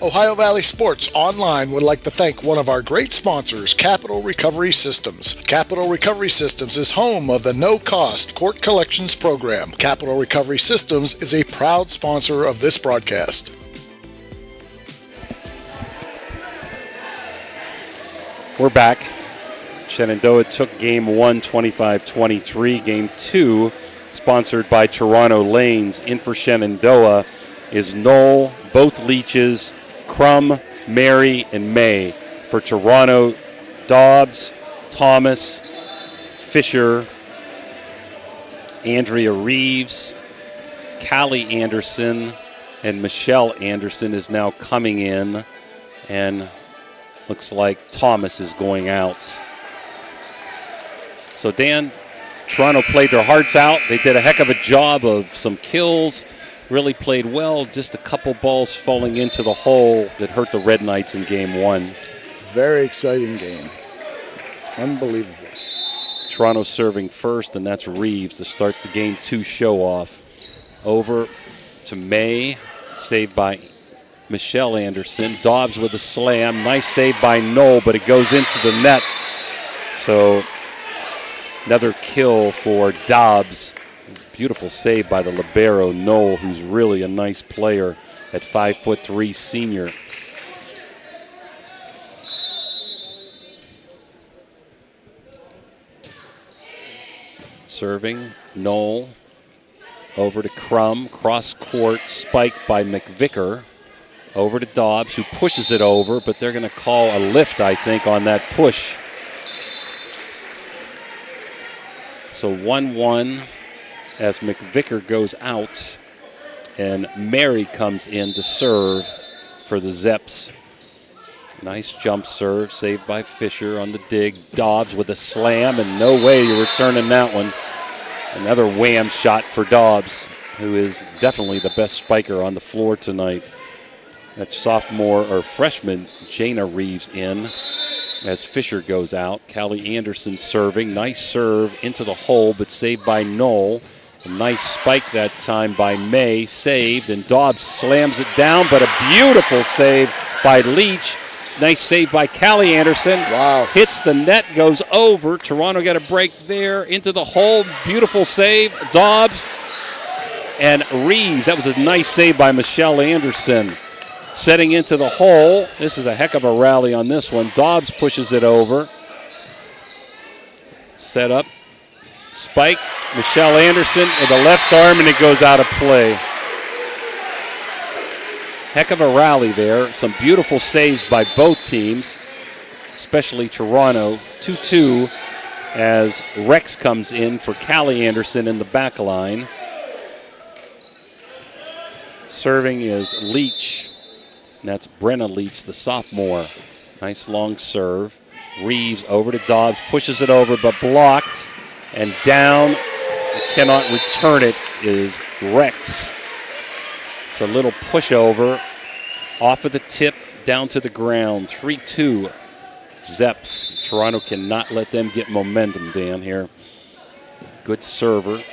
Ohio Valley Sports Online would like to thank one of our great sponsors, Capital Recovery Systems. Capital Recovery Systems is home of the no-cost court collections program. Capital Recovery Systems is a proud sponsor of this broadcast. We're back. Shenandoah took game one, 25-23. Game two, sponsored by Toronto Lanes. In for Shenandoah is Knoll, both Leaches, Crum, Mary, and May. For Toronto, Dobbs, Thomas, Fisher, Andrea Reeves, Callie Anderson, and Michelle Anderson is now coming in, and looks like Thomas is going out. So Dan, Toronto played their hearts out. They did a heck of a job of some kills. Really played well, just a couple balls falling into the hole that hurt the Red Knights in game one. Very exciting game. Unbelievable. Toronto serving first, and that's Reeves to start the game two show off. Over to May, saved by Michelle Anderson. Dobbs with a slam. Nice save by Knoll, but it goes into the net. So another kill for Dobbs. Beautiful save by the libero, Knoll, who's really a nice player at 5'3" senior. Serving, Knoll over to Crum, cross court, spiked by McVicker. Over to Dobbs, who pushes it over, but they're going to call a lift, I think, on that push. So 1-1 as McVicker goes out, and Mary comes in to serve for the Zeps. Nice jump serve, saved by Fisher on the dig. Dobbs with a slam, and no way you're returning that one. Another wham shot for Dobbs, who is definitely the best spiker on the floor tonight. That's sophomore or freshman Jana Reeves in as Fisher goes out. Callie Anderson serving. Nice serve into the hole, but saved by Knoll. A nice spike that time by May, saved, and Dobbs slams it down, but a beautiful save by Leach. Nice save by Callie Anderson. Wow. Hits the net, goes over. Toronto got a break there into the hole. Beautiful save. Dobbs and Reeves. That was a nice save by Michelle Anderson. Setting into the hole. This is a heck of a rally on this one. Dobbs pushes it over. Set up. Spike. Michelle Anderson with the left arm, and it goes out of play. Heck of a rally there. Some beautiful saves by both teams, especially Toronto. 2-2 as Rex comes in for Callie Anderson in the back line. Serving is Leach. And that's Brenna Leach, the sophomore. Nice long serve. Reeves over to Dobbs, pushes it over, but blocked. And down, cannot return it, is Rex. It's a little pushover off of the tip, down to the ground. 3-2, Zeps. Toronto cannot let them get momentum, Dan, here. Good server.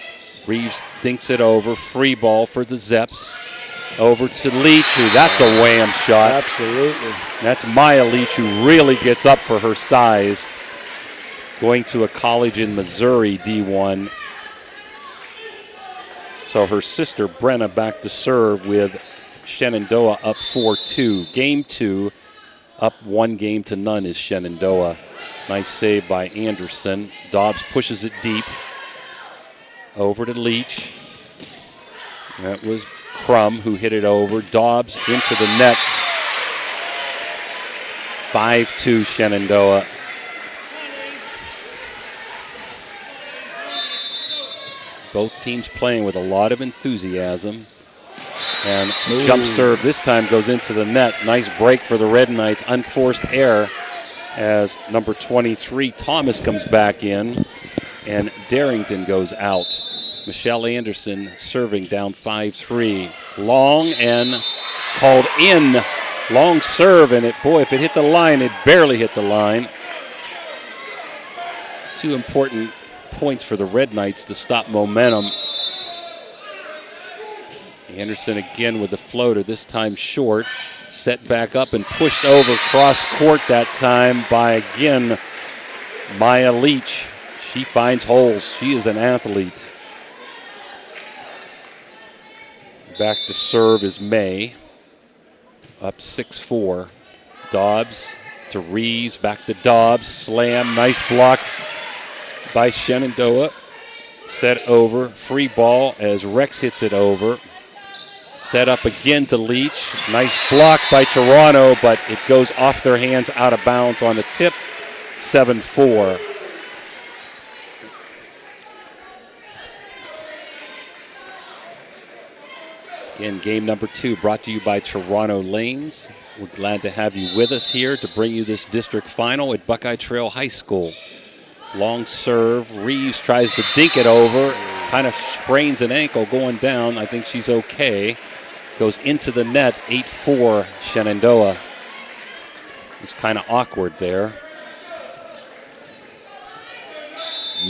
Reeves dinks it over. Free ball for the Zeps. Over to Leach, who that's a wham shot. Absolutely. That's Maya Leach, who really gets up for her size. Going to a college in Missouri, D1. So her sister, Brenna, back to serve with Shenandoah up 4-2. Game 2, up 1-0 is Shenandoah. Nice save by Anderson. Dobbs pushes it deep. Over to Leach. That was Crum who hit it over. Dobbs into the net. 5-2 Shenandoah. Both teams playing with a lot of enthusiasm. And jump serve this time goes into the net. Nice break for the Red Knights. Unforced error as number 23, Thomas, comes back in. And Darrington goes out. Michelle Anderson serving down 5-3. Long and called in. Long serve, and if it hit the line, it barely hit the line. Two important points for the Red Knights to stop momentum. Anderson again with the floater, this time short. Set back up and pushed over cross court that time by, again, Maya Leach. She finds holes. She is an athlete. Back to serve is May. Up 6-4. Dobbs to Reeves. Back to Dobbs. Slam. Nice block by Shenandoah. Set over. Free ball as Rex hits it over. Set up again to Leach. Nice block by Toronto, but it goes off their hands, out of bounds on the tip. 7-4. Again, game number 2 brought to you by Toronto Lanes. We're glad to have you with us here to bring you this district final at Buckeye Trail High School. Long serve. Reeves tries to dink it over. Kind of sprains an ankle going down. I think she's okay. Goes into the net. 8-4 Shenandoah. It's kind of awkward there.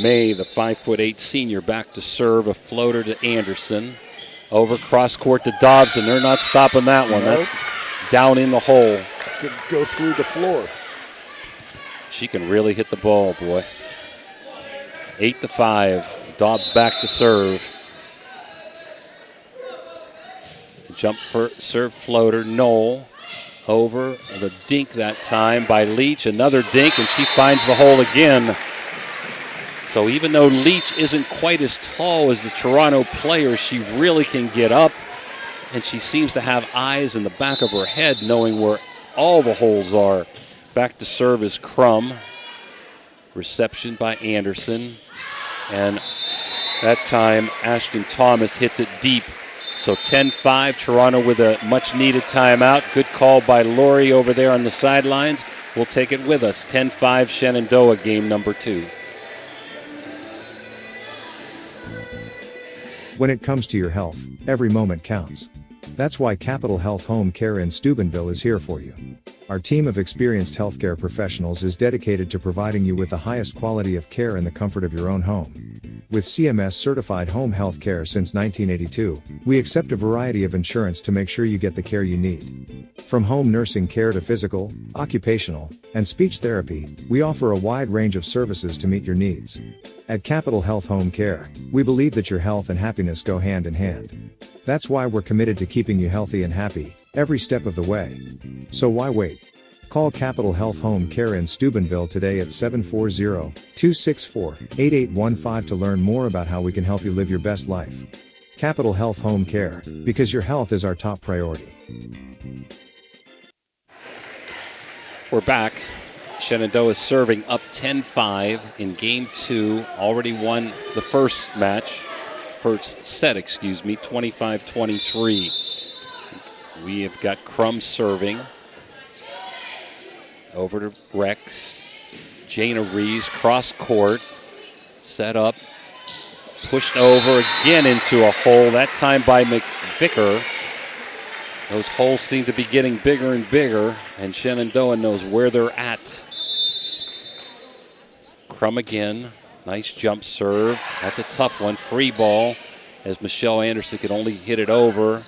May, the 5'8" senior, back to serve. A floater to Anderson. Over cross court to Dobbs, and they're not stopping that one. Nope. That's down in the hole. Could go through the floor. She can really hit the ball, boy. 8-5. Dobbs back to serve. Jump for serve floater. Knoll over the dink that time by Leach. Another dink, and she finds the hole again. So even though Leach isn't quite as tall as the Toronto player, she really can get up, and she seems to have eyes in the back of her head knowing where all the holes are. Back to serve is Crum. Reception by Anderson. And that time, Ashton Thomas hits it deep. So 10-5, Toronto with a much-needed timeout. Good call by Lori over there on the sidelines. We'll take it with us. 10-5 Shenandoah, game number 2. When it comes to your health, every moment counts. That's why Capital Health Home Care in Steubenville is here for you. Our team of experienced healthcare professionals is dedicated to providing you with the highest quality of care in the comfort of your own home. With CMS certified home health care since 1982, we accept a variety of insurance to make sure you get the care you need. From home nursing care to physical, occupational, and speech therapy, we offer a wide range of services to meet your needs. At Capital Health Home Care, we believe that your health and happiness go hand in hand. That's why we're committed to keeping you healthy and happy, every step of the way. So why wait? Call Capital Health Home Care in Steubenville today at 740-264-8815 to learn more about how we can help you live your best life. Capital Health Home Care, because your health is our top priority. We're back. Shenandoah is serving up 10-5 in game 2. Already won the first set, 25-23. We have got Crum serving. Over to Rex. Jana Rees, cross court. Set up. Pushed over again into a hole, that time by McVicker. Those holes seem to be getting bigger and bigger, and Shenandoah knows where they're at. Crum again. Nice jump serve. That's a tough one. Free ball, as Michelle Anderson could only hit it over.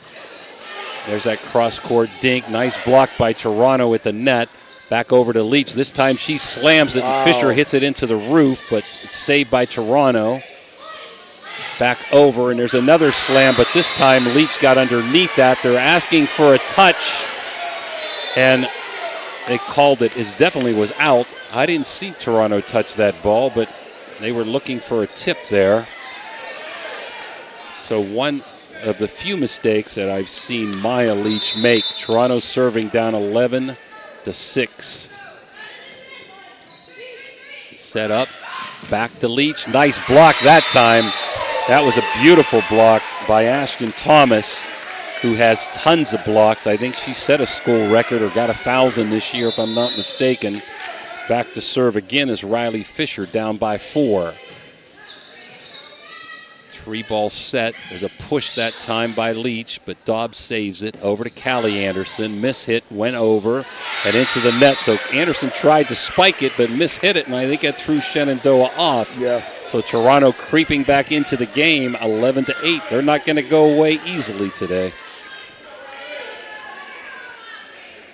There's that cross-court dink. Nice block by Toronto at the net. Back over to Leach. This time she slams it, and Fisher hits it into the roof, but it's saved by Toronto. Back over, and there's another slam, but this time Leach got underneath that. They're asking for a touch, and they called it. It definitely was out. I didn't see Toronto touch that ball, but they were looking for a tip there. So one of the few mistakes that I've seen Maya Leach make. Toronto serving down 11-6. Set up, back to Leach. Nice block that time. That was a beautiful block by Ashton Thomas, who has tons of blocks. I think she set a school record or got 1,000 this year, if I'm not mistaken. Back to serve again is Riley Fisher, down by 4. 3-ball set. There's a push that time by Leach, but Dobbs saves it. Over to Callie Anderson. Mishit, went over and into the net. So Anderson tried to spike it, but mishit it, and I think that threw Shenandoah off. Yeah. So Toronto creeping back into the game, 11-8. They're not going to go away easily today.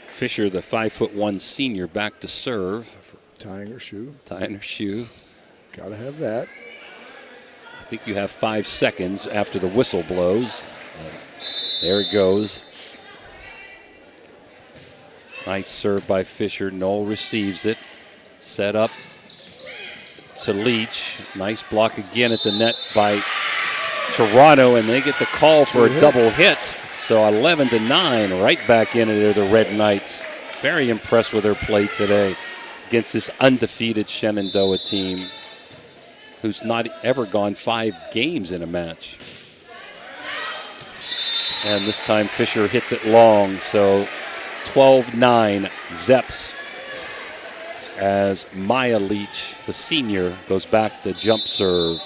Fisher, the 5'1" senior, back to serve. Tying her shoe. Tying her shoe. Gotta have that. I think you have 5 seconds after the whistle blows. There it goes. Nice serve by Fisher. Knoll receives it. Set up to Leach. Nice block again at the net by Toronto, and they get the call for a double hit. So 11-9, right back into there, the Red Knights. Very impressed with their play today against this undefeated Shenandoah team, who's not ever gone 5 games in a match. And this time Fisher hits it long, so 12-9 Zeps, as Maya Leach, the senior, goes back to jump serve.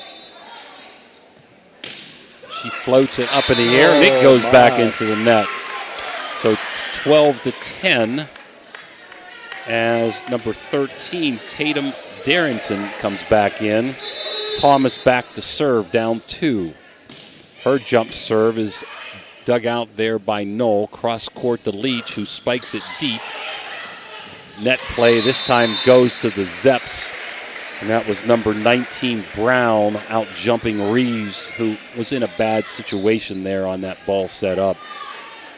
She floats it up in the air, and it goes back into the net. So 12-10, as number 13, Tatum Darrington, comes back in. Thomas back to serve, down 2. Her jump serve is dug out there by Knoll. Cross court to Leach, who spikes it deep. net play. This time goes to the Zeps. And that was number 19, Brown, out jumping Reeves, who was in a bad situation there on that ball set up.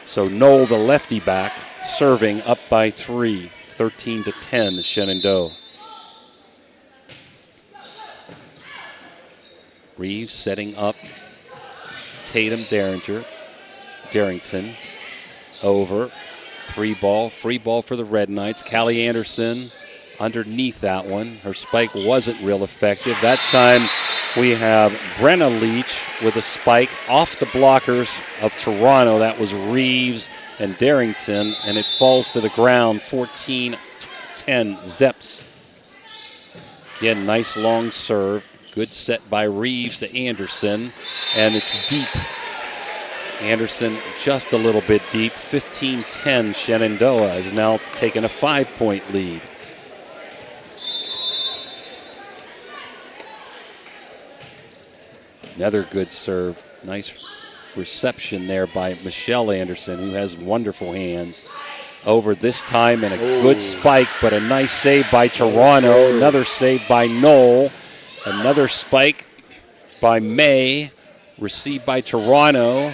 So Knoll, the lefty back, serving up by 3, 13-10, Shenandoah. Reeves setting up Tatum Darrington over. Free ball for the Red Knights. Callie Anderson underneath that one. Her spike wasn't real effective. That time we have Brenna Leach with a spike off the blockers of Toronto. That was Reeves and Darrington, and it falls to the ground, 14-10, Zeps. Again, nice long serve. Good set by Reeves to Anderson, and it's deep. Anderson just a little bit deep. 15-10, Shenandoah is now taking a 5-point lead. Another good serve. Nice reception there by Michelle Anderson, who has wonderful hands. Over this time, and a good spike, but a nice save by Toronto. Another save by Knoll. Another spike by May, received by Toronto.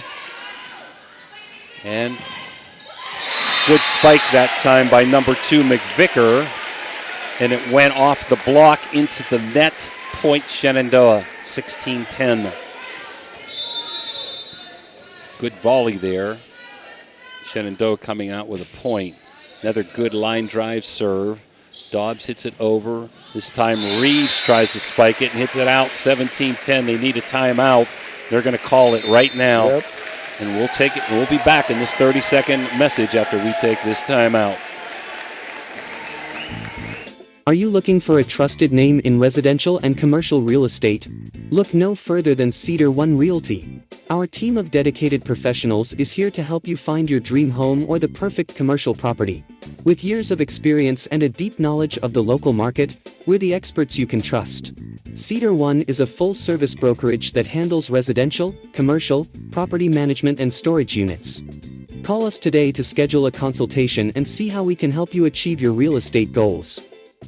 And good spike that time by number 2, McVicker. And it went off the block into the net. Point Shenandoah, 16-10. Good volley there. Shenandoah coming out with a point. Another good line drive serve. Dobbs hits it over. This time Reeves tries to spike it and hits it out. 17-10. They need a timeout. They're going to call it right now. Yep. And we'll take it. We'll be back in this 30-second message after we take this timeout. Are you looking for a trusted name in residential and commercial real estate? Look no further than Cedar One Realty. Our team of dedicated professionals is here to help you find your dream home or the perfect commercial property. With years of experience and a deep knowledge of the local market, we're the experts you can trust. Cedar One is a full-service brokerage that handles residential, commercial, property management and storage units. Call us today to schedule a consultation and see how we can help you achieve your real estate goals.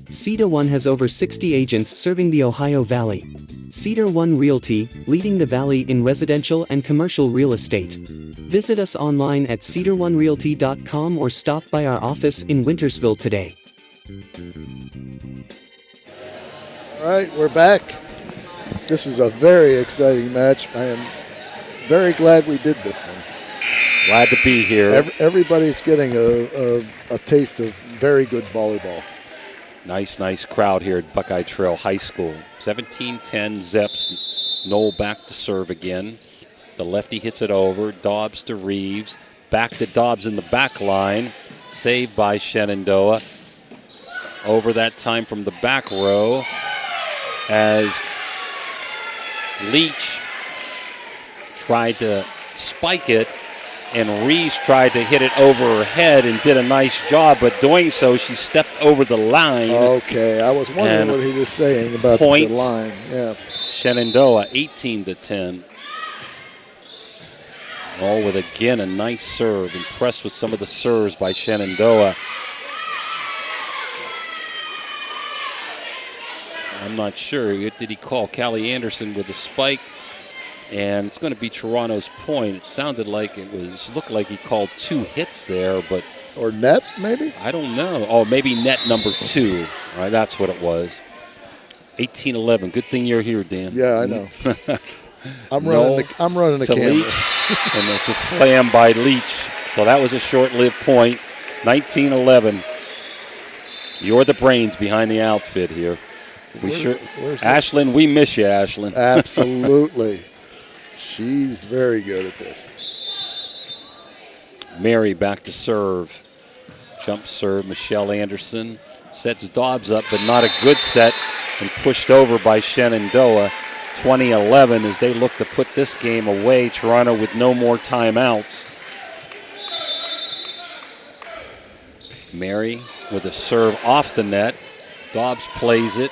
Cedar One has over 60 agents serving the Ohio Valley. Cedar One Realty, leading the valley in residential and commercial real estate. Visit us online at cedaronerealty.com or stop by our office in Wintersville today. All right, we're back. This is a very exciting match. I am very glad we did this one. Glad to be here. Everybody's getting a taste of very good volleyball. Nice crowd here at Buckeye Trail High School. 17-10 Zeps. Knoll back to serve again. The lefty hits it over. Dobbs to Reeves. Back to Dobbs in the back line. Saved by Shenandoah. Over that time from the back row as Leach tried to spike it, and Reeves tried to hit it over her head and did a nice job, but doing so, she stepped over the line. Okay, I was wondering what he was saying about the line. Yeah. Shenandoah, 18-10. All with, again, a nice serve. Impressed with some of the serves by Shenandoah. I'm not sure. Did he call Callie Anderson with a spike? And it's going to be Toronto's point. It sounded like looked like he called 2 hits there, but. Or net, maybe? I don't know. Oh, maybe net number 2. All right, that's what it was. 18-11. Good thing you're here, Dan. Yeah, I know. I'm running the camera. Leach, and it's a slam by Leach. So that was a short-lived point. 19-11. You're the brains behind the outfit here. Ashlyn, we miss you, Ashlyn. Absolutely. She's very good at this. Mary back to serve. Jump serve, Michelle Anderson. Sets Dobbs up, but not a good set, and pushed over by Shenandoah. 20-11 as they look to put this game away. Toronto with no more timeouts. Mary with a serve off the net. Dobbs plays it,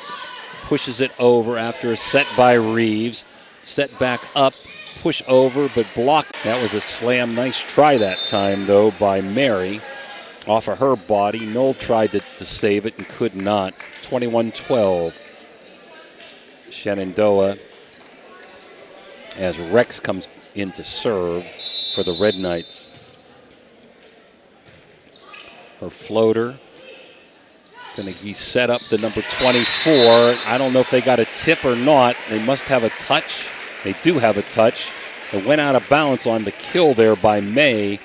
pushes it over after a set by Reeves. Set back up, push over, but blocked. That was a slam. Nice try that time, though, by Mary off of her body. Knoll tried to save it and could not. 21-12. Shenandoah as Rex comes in to serve for the Red Knights. Her floater going to be set up to number 24. I don't know if they got a tip or not. They must have a touch. They do have a touch. It went out of bounds on the kill there by May,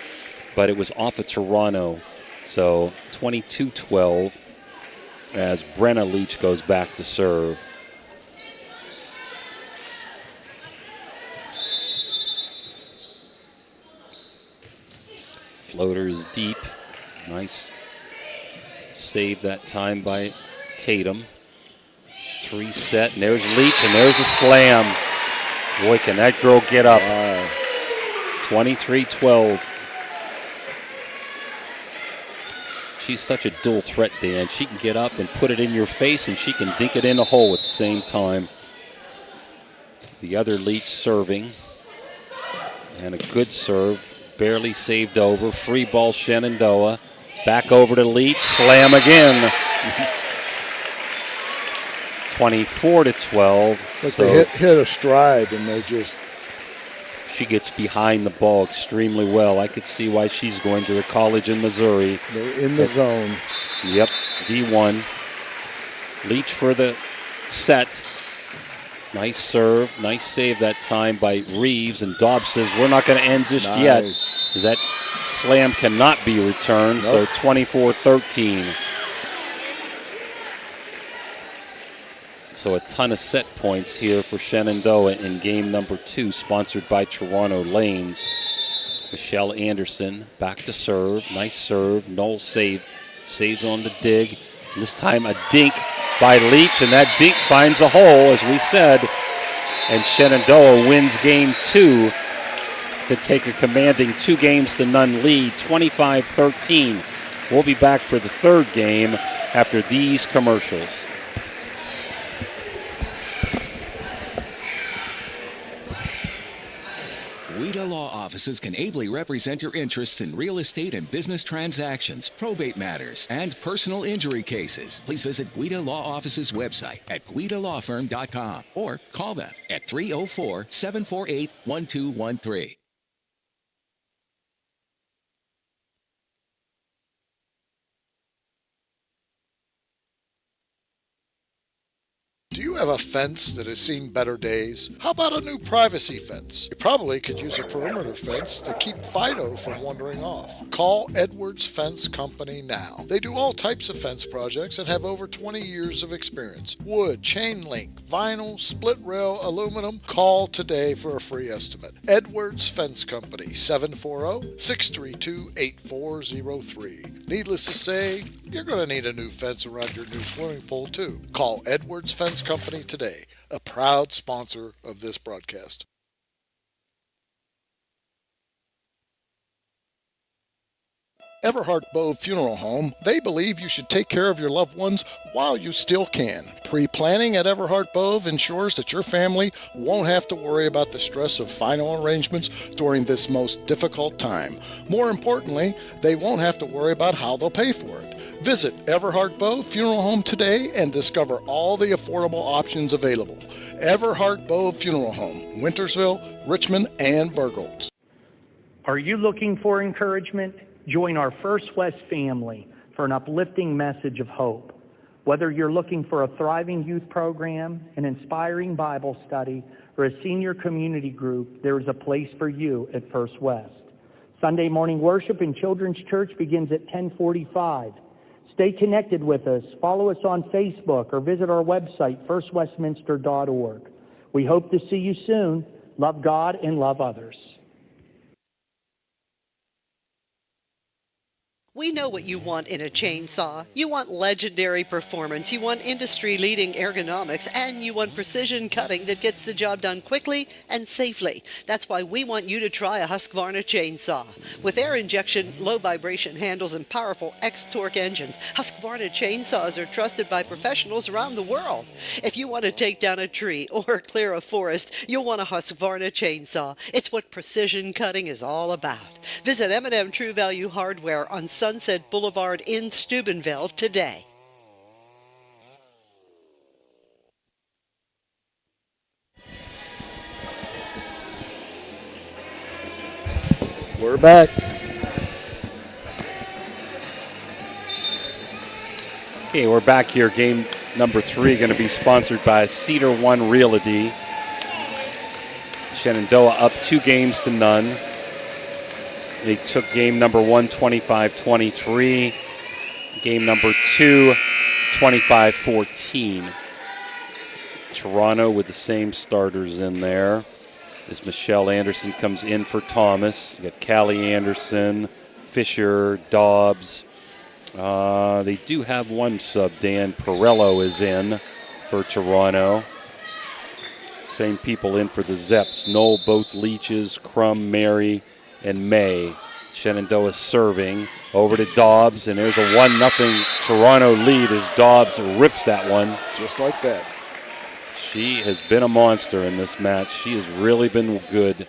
but it was off of Toronto. So 22-12 as Brenna Leach goes back to serve. Floater is deep. Nice save that time by Tatum. 3 set, and there's Leach, and there's a slam. Boy, can that girl get up. 23-12. She's such a dual threat, Dan. She can get up and put it in your face, and she can dink it in the hole at the same time. The other Leach serving. And a good serve. Barely saved over. Free ball Shenandoah. Back over to Leach. Slam again. 24-12. Like so they hit a stride and they just... She gets behind the ball extremely well. I could see why she's going to a college in Missouri. They're in the zone. Yep, D1. Leach for the set. Nice serve, nice save that time by Reeves, and Dobbs says we're not going to end just yet. As that slam cannot be returned, so 24-13. So a ton of set points here for Shenandoah in game number 2, sponsored by Toronto Lanes. Michelle Anderson back to serve. Nice serve. Knoll saves on the dig. This time a dink by Leach, and that dink finds a hole, as we said. And Shenandoah wins game 2 to take a commanding 2-0 lead, 25-13. We'll be back for the third game after these commercials. WIDA Law Offices can ably represent your interests in real estate and business transactions, probate matters, and personal injury cases. Please visit WIDA Law Offices' website at guidalawfirm.com or call them at 304-748-1213. Do you have a fence that has seen better days? How about a new privacy fence? You probably could use a perimeter fence to keep Fido from wandering off. Call Edwards Fence Company now. They do all types of fence projects and have over 20 years of experience. Wood, chain link, vinyl, split rail, aluminum. Call today for a free estimate. Edwards Fence Company, 740-632-8403. Needless to say, you're going to need a new fence around your new swimming pool too. Call Edwards Fence Company today, a proud sponsor of this broadcast. Everhart Bove Funeral Home, they believe you should take care of your loved ones while you still can. Pre-planning at Everhart Bove ensures that your family won't have to worry about the stress of final arrangements during this most difficult time. More importantly, they won't have to worry about how they'll pay for it. Visit Everhart Bove Funeral Home today and discover all the affordable options available. Everhart Bove Funeral Home, Wintersville, Richmond, and Burgolds. Are you looking for encouragement? Join our First West family for an uplifting message of hope. Whether you're looking for a thriving youth program, an inspiring Bible study, or a senior community group, there is a place for you at First West. Sunday morning worship in Children's Church begins at 10:45. Stay connected with us. Follow us on Facebook or visit our website, firstwestminster.org. We hope to see you soon. Love God and love others. We know what you want in a chainsaw. You want legendary performance, you want industry-leading ergonomics, and you want precision cutting that gets the job done quickly and safely. That's why we want you to try a Husqvarna chainsaw. With air injection, low vibration handles, and powerful X-Torque engines, Husqvarna chainsaws are trusted by professionals around the world. If you want to take down a tree or clear a forest, you'll want a Husqvarna chainsaw. It's what precision cutting is all about. Visit M&M True Value Hardware on Sunset Boulevard in Steubenville today. We're back. Okay, we're back here. Game number 3 going to be sponsored by Cedar One Realty. Shenandoah up 2-0. They took game number 1, 25-23. Game number 2, 25-14. Toronto with the same starters in there. As Michelle Anderson comes in for Thomas. You got Callie Anderson, Fisher, Dobbs. They do have one sub. Dan Perello is in for Toronto. Same people in for the Zeps. Knoll, both Leaches, Crum, Mary, and May. Shenandoah serving over to Dobbs, and there's a 1-0 Toronto lead as Dobbs rips that one. Just like that. She has been a monster in this match. She has really been good.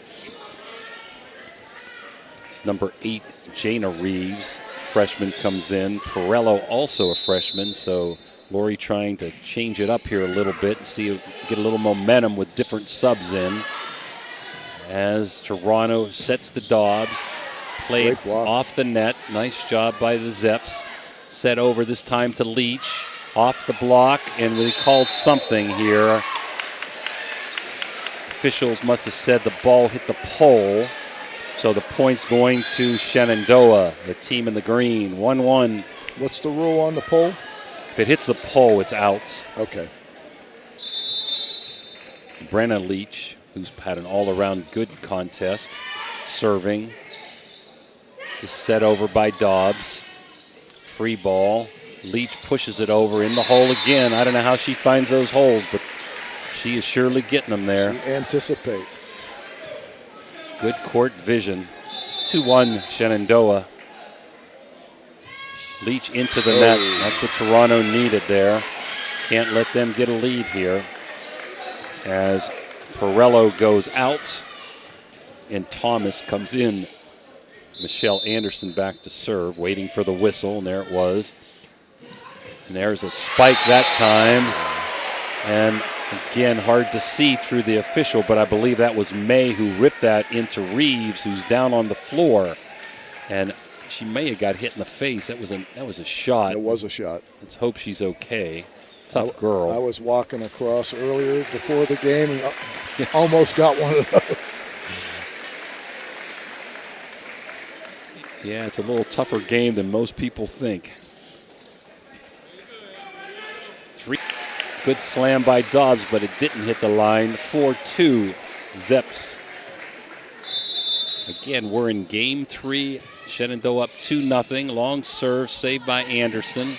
Number 8, Jana Reeves, freshman, comes in. Perello also a freshman, so Lori trying to change it up here a little bit and see get a little momentum with different subs in. As Toronto sets to Dobbs, played off the net. Nice job by the Zeps. Set over this time to Leach. Off the block, and we called something here. Officials must have said the ball hit the pole. So the point's going to Shenandoah, the team in the green. 1-1. What's the rule on the pole? If it hits the pole, it's out. Okay. Brenna Leach, who's had an all-around good contest, serving. Just set over by Dobbs. Free ball. Leach pushes it over in the hole again. I don't know how she finds those holes, but she is surely getting them there. She anticipates. Good court vision. 2-1 Shenandoah. Leach into the net. That's what Toronto needed there. Can't let them get a lead here. As Perello goes out and Thomas comes in. Michelle Anderson back to serve, waiting for the whistle, and there it was. And there's a spike that time. And again, hard to see through the official, but I believe that was May who ripped that into Reeves, who's down on the floor. And she may have got hit in the face. That was a shot. It was a shot. Let's hope she's okay. Tough girl. I was walking across earlier before the game and almost got one of those. Yeah, it's a little tougher game than most people think. Good slam by Dobbs, but it didn't hit the line. 4-2, Zeps. Again, we're in game 3. Shenandoah up 2-0. Long serve saved by Anderson.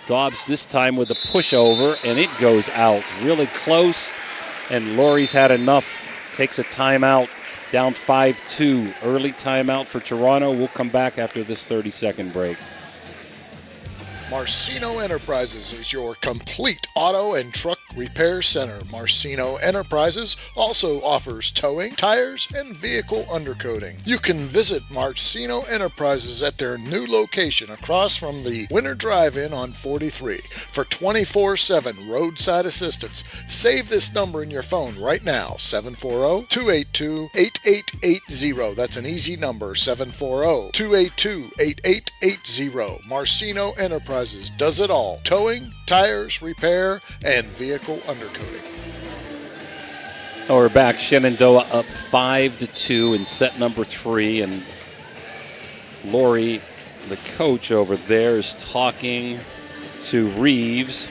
Dobbs this time with a pushover, and it goes out. Really close, and Lori's had enough. Takes a timeout, down 5-2. Early timeout for Toronto. We'll come back after this 30-second break. Marcino Enterprises is your complete auto and truck repair center. Marcino Enterprises also offers towing, tires, and vehicle undercoating. You can visit Marcino Enterprises at their new location across from the Winter Drive-In on 43 for 24/7 roadside assistance. Save this number in your phone right now, 740-282-8880. That's an easy number, 740-282-8880. Marcino Enterprises does it all. Towing, tires, repair, and vehicle undercoating. Oh, we're back. Shenandoah up 5-2 in set number 3. And Lori, the coach over there, is talking to Reeves,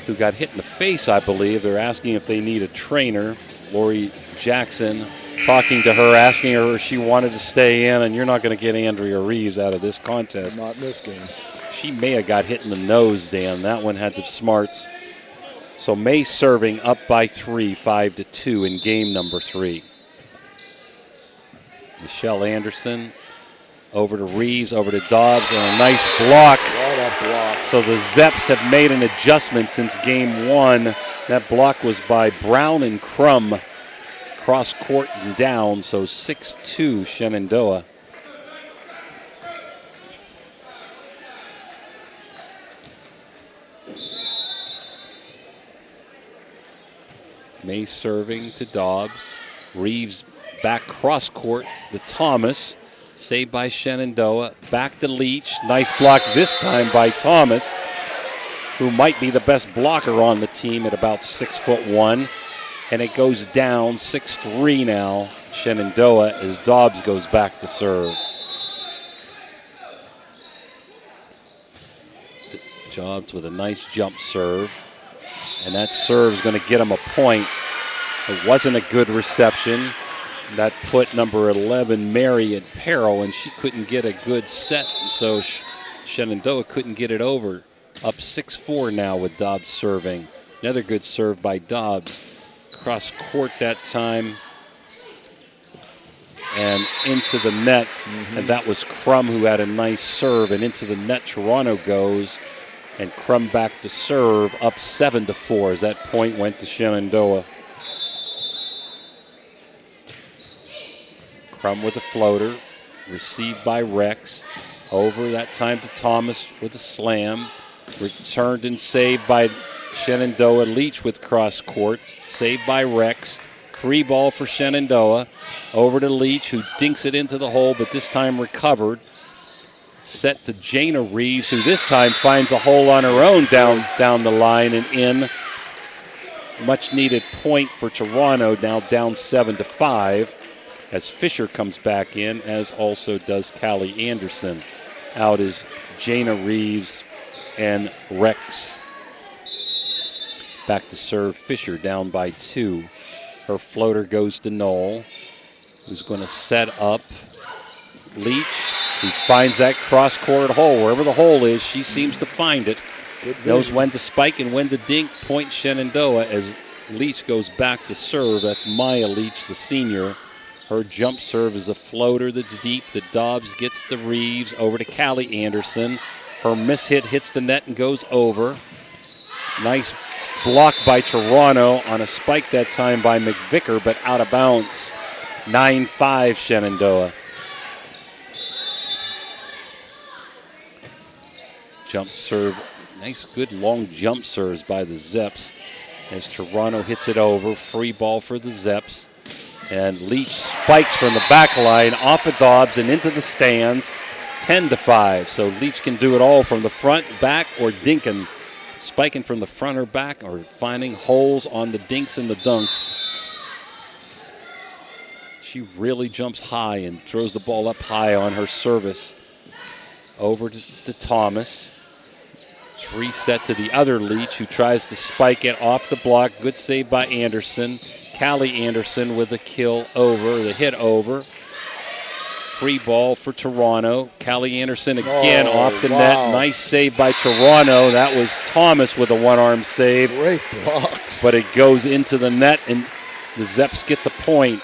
who got hit in the face, I believe. They're asking if they need a trainer. Lori Jackson talking to her, asking her if she wanted to stay in, and you're not going to get Andrea Reeves out of this contest. Not in this game. She may have got hit in the nose, Dan. That one had the smarts. So May serving up by 3, 5-2 in game number 3. Michelle Anderson over to Reeves, over to Dobbs, and a nice block. What a block. So the Zeps have made an adjustment since game 1. That block was by Brown and Crum. Cross court and down, so 6-2 Shenandoah. May serving to Dobbs. Reeves back cross court to Thomas. Saved by Shenandoah. Back to Leach. Nice block this time by Thomas, who might be the best blocker on the team at about 6'1". And it goes down 6-3 now. Shenandoah as Dobbs goes back to serve. Dobbs with a nice jump serve. And that serve is going to get him a point. It wasn't a good reception. That put number 11, Mary, at peril, and she couldn't get a good set. So Shenandoah couldn't get it over. Up 6-4 now with Dobbs serving. Another good serve by Dobbs. Cross court that time and into the net. And that was Crum who had a nice serve, and into the net Toronto goes. And Crum back to serve, up 7-4 as that point went to Shenandoah. Crum with a floater, received by Rex. Over that time to Thomas with a slam. Returned and saved by Shenandoah. Leach with cross court, saved by Rex. Free ball for Shenandoah. Over to Leach, who dinks it into the hole, but this time recovered. Set to Jana Reeves, who this time finds a hole on her own down the line and in. Much needed point for Toronto, now down 7-5. As Fisher comes back in, as also does Callie Anderson. Out is Jana Reeves and Rex. Back to serve Fisher, down by 2. Her floater goes to Knoll, who's going to set up Leach, who finds that cross-court hole. Wherever the hole is, she seems to find it. Knows when to spike and when to dink. Point Shenandoah as Leach goes back to serve. That's Maya Leach, the senior. Her jump serve is a floater that's deep that Dobbs gets to Reeves. Over to Callie Anderson. Her miss hit hits the net and goes over. Nice block by Toronto on a spike that time by McVicker, but out of bounds. 9-5 Shenandoah. Jump serve. Nice, good long jump serves by the Zeps as Toronto hits it over. Free ball for the Zeps. And Leach spikes from the back line off of Dobbs and into the stands. 10-5. So Leach can do it all from the front, back, or dinking. Spiking from the front or back, or finding holes on the dinks and the dunks. She really jumps high and throws the ball up high on her service. Over to Thomas. Reset to the other Leach, who tries to spike it off the block. Good save by Anderson. Callie Anderson with the kill over, the hit over. Free ball for Toronto. Callie Anderson again off the net. Nice save by Toronto. That was Thomas with a one-arm save. Great block. But it goes into the net, and the Zeps get the point.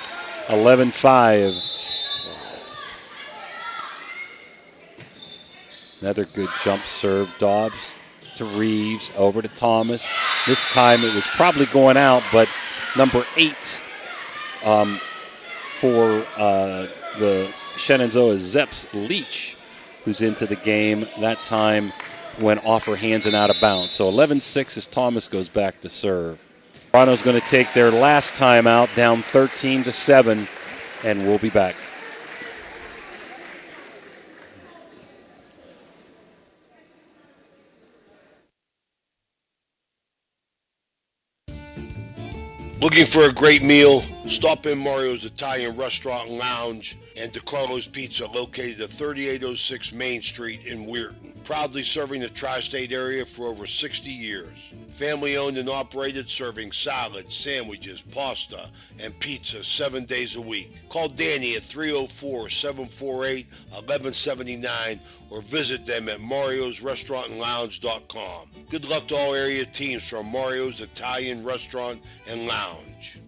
11-5. Another good jump serve. Dobbs to Reeves, over to Thomas. This time it was probably going out, but number 8 for the Shenandoah Zeps, Leach, who's into the game. That time went off her hands and out of bounds. So 11-6 as Thomas goes back to serve. Toronto's going to take their last time out, down 13-7, and we'll be back. Looking for a great meal? Stop in Mario's Italian Restaurant and Lounge and DeCarlo's Pizza, located at 3806 Main Street in Weirton. Proudly serving the tri-state area for over 60 years. Family owned and operated, serving salads, sandwiches, pasta, and pizza 7 days a week. Call Danny at 304-748-1179 or visit them at mariosrestaurantandlounge.com. Good luck to all area teams from Mario's Italian Restaurant and Lounge.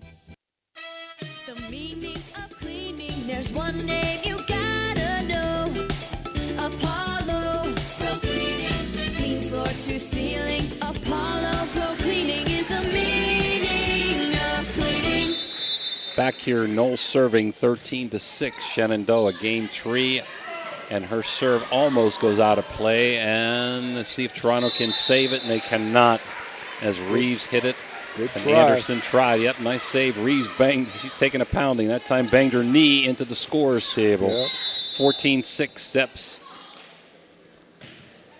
The meaning of cleaning, there's one name you gotta know. Apollo Pro Cleaning. Clean floor to ceiling. Apollo Pro Cleaning is the meaning of cleaning. Back here, Knoll serving 13-6, Shenandoah, game 3. And her serve almost goes out of play. And let's see if Toronto can save it, and they cannot as Reeves hit it Good And try. Anderson tried. Yep, nice save. Reeves banged. She's taking a pounding. That time banged her knee into the scorer's table. Yep. 14-6 steps.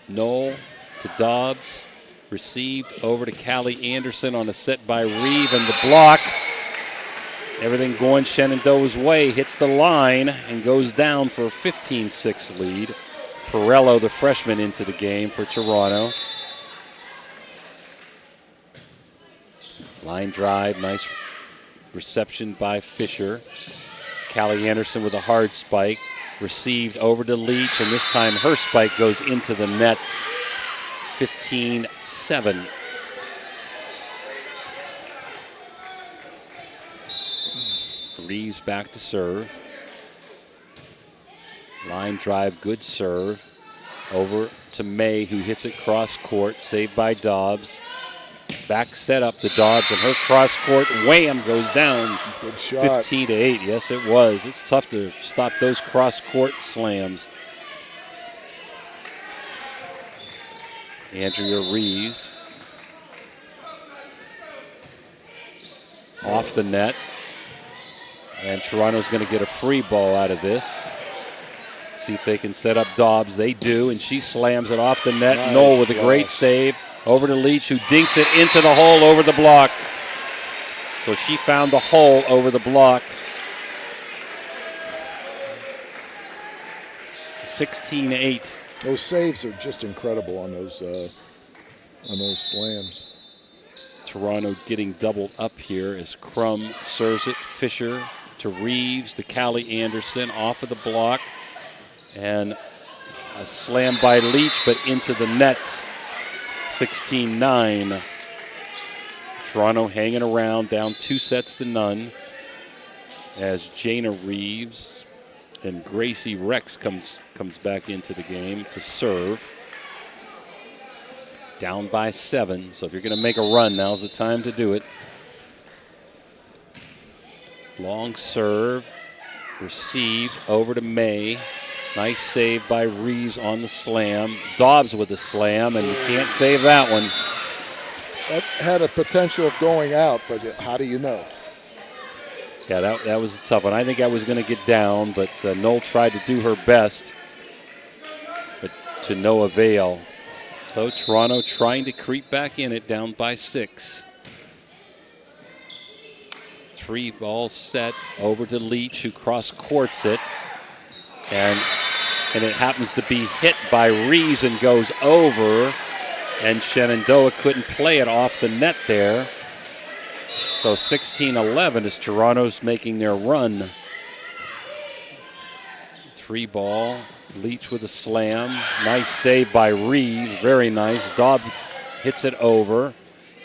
Knoll to Dobbs. Received over to Callie Anderson on a set by Reeve, and the block. Everything going Shenandoah's way. Hits the line and goes down for a 15-6 lead. Perello, the freshman, into the game for Toronto. Line drive, nice reception by Fisher. Callie Anderson with a hard spike. Received over to Leach, and this time her spike goes into the net. 15-7. Reeves back to serve. Line drive, good serve. Over to May, who hits it cross court, saved by Dobbs. Back set up to Dobbs, and her cross court wham goes down. Good shot. 15-8. Yes, it was. It's tough to stop those cross court slams. Andrea Reeves off the net. And Toronto's going to get a free ball out of this. See if they can set up Dobbs. They do, and she slams it off the net. Nice Knoll with a great save. Over to Leach, who dinks it into the hole over the block. So she found the hole over the block. 16-8. Those saves are just incredible on those slams. Toronto getting doubled up here as Crum serves it. Fisher to Reeves, to Callie Anderson, off of the block. And a slam by Leach, but into the net. 16-9. Toronto hanging around, down 2-0 as Jana Reeves and Gracie Rex comes back into the game to serve. Down by 7, so if you're going to make a run, now's the time to do it. Long serve, received over to May. Nice save by Reeves on the slam. Dobbs with the slam, and you can't save that one. That had a potential of going out, but how do you know? Yeah, that was a tough one. I think I was going to get down, but Knoll tried to do her best, but to no avail. So Toronto trying to creep back in it, down by 6. 3 ball set over to Leach, who cross courts it. And it happens to be hit by Reeves and goes over. And Shenandoah couldn't play it off the net there. So 16-11 as Toronto's making their run. 3 ball. Leach with a slam. Nice save by Reeves. Very nice. Dobbs hits it over.